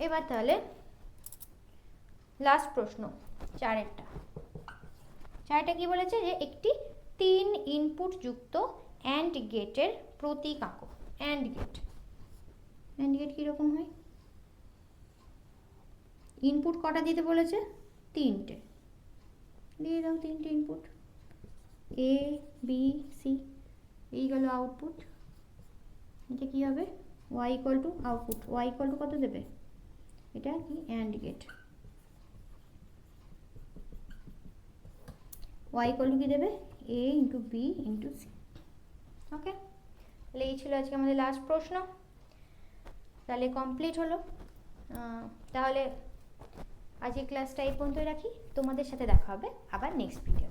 Speaker 1: এবার তাহলে লাস্ট প্রশ্ন 4এরটা। 4টা কি বলেছে, যে একটি 3 ইনপুট যুক্ত অ্যান্ড গেটের প্রতীক আঁকো। অ্যান্ড গেট, অ্যান্ড গেট কিরকম হয়, ইনপুট কটা দিতে বলেছে, 3টে, দিয়ে দাও 3টে ইনপুট, এ বি সি, এই গেল আউটপুট। এটা কি হবে, y equal to output, y equal to কত দেবে, এটা কি AND gate, y equal to কি দেবে, a into B into C. Okay, তাহলে এই ছিল আজকে আমাদের লাস্ট প্রশ্ন, তাহলে কমপ্লিট হলো। তাহলে আজকে ক্লাসটা এই পর্যন্তই রাখি, তোমাদের সাথে দেখা হবে আবার নেক্সট ভিডিও।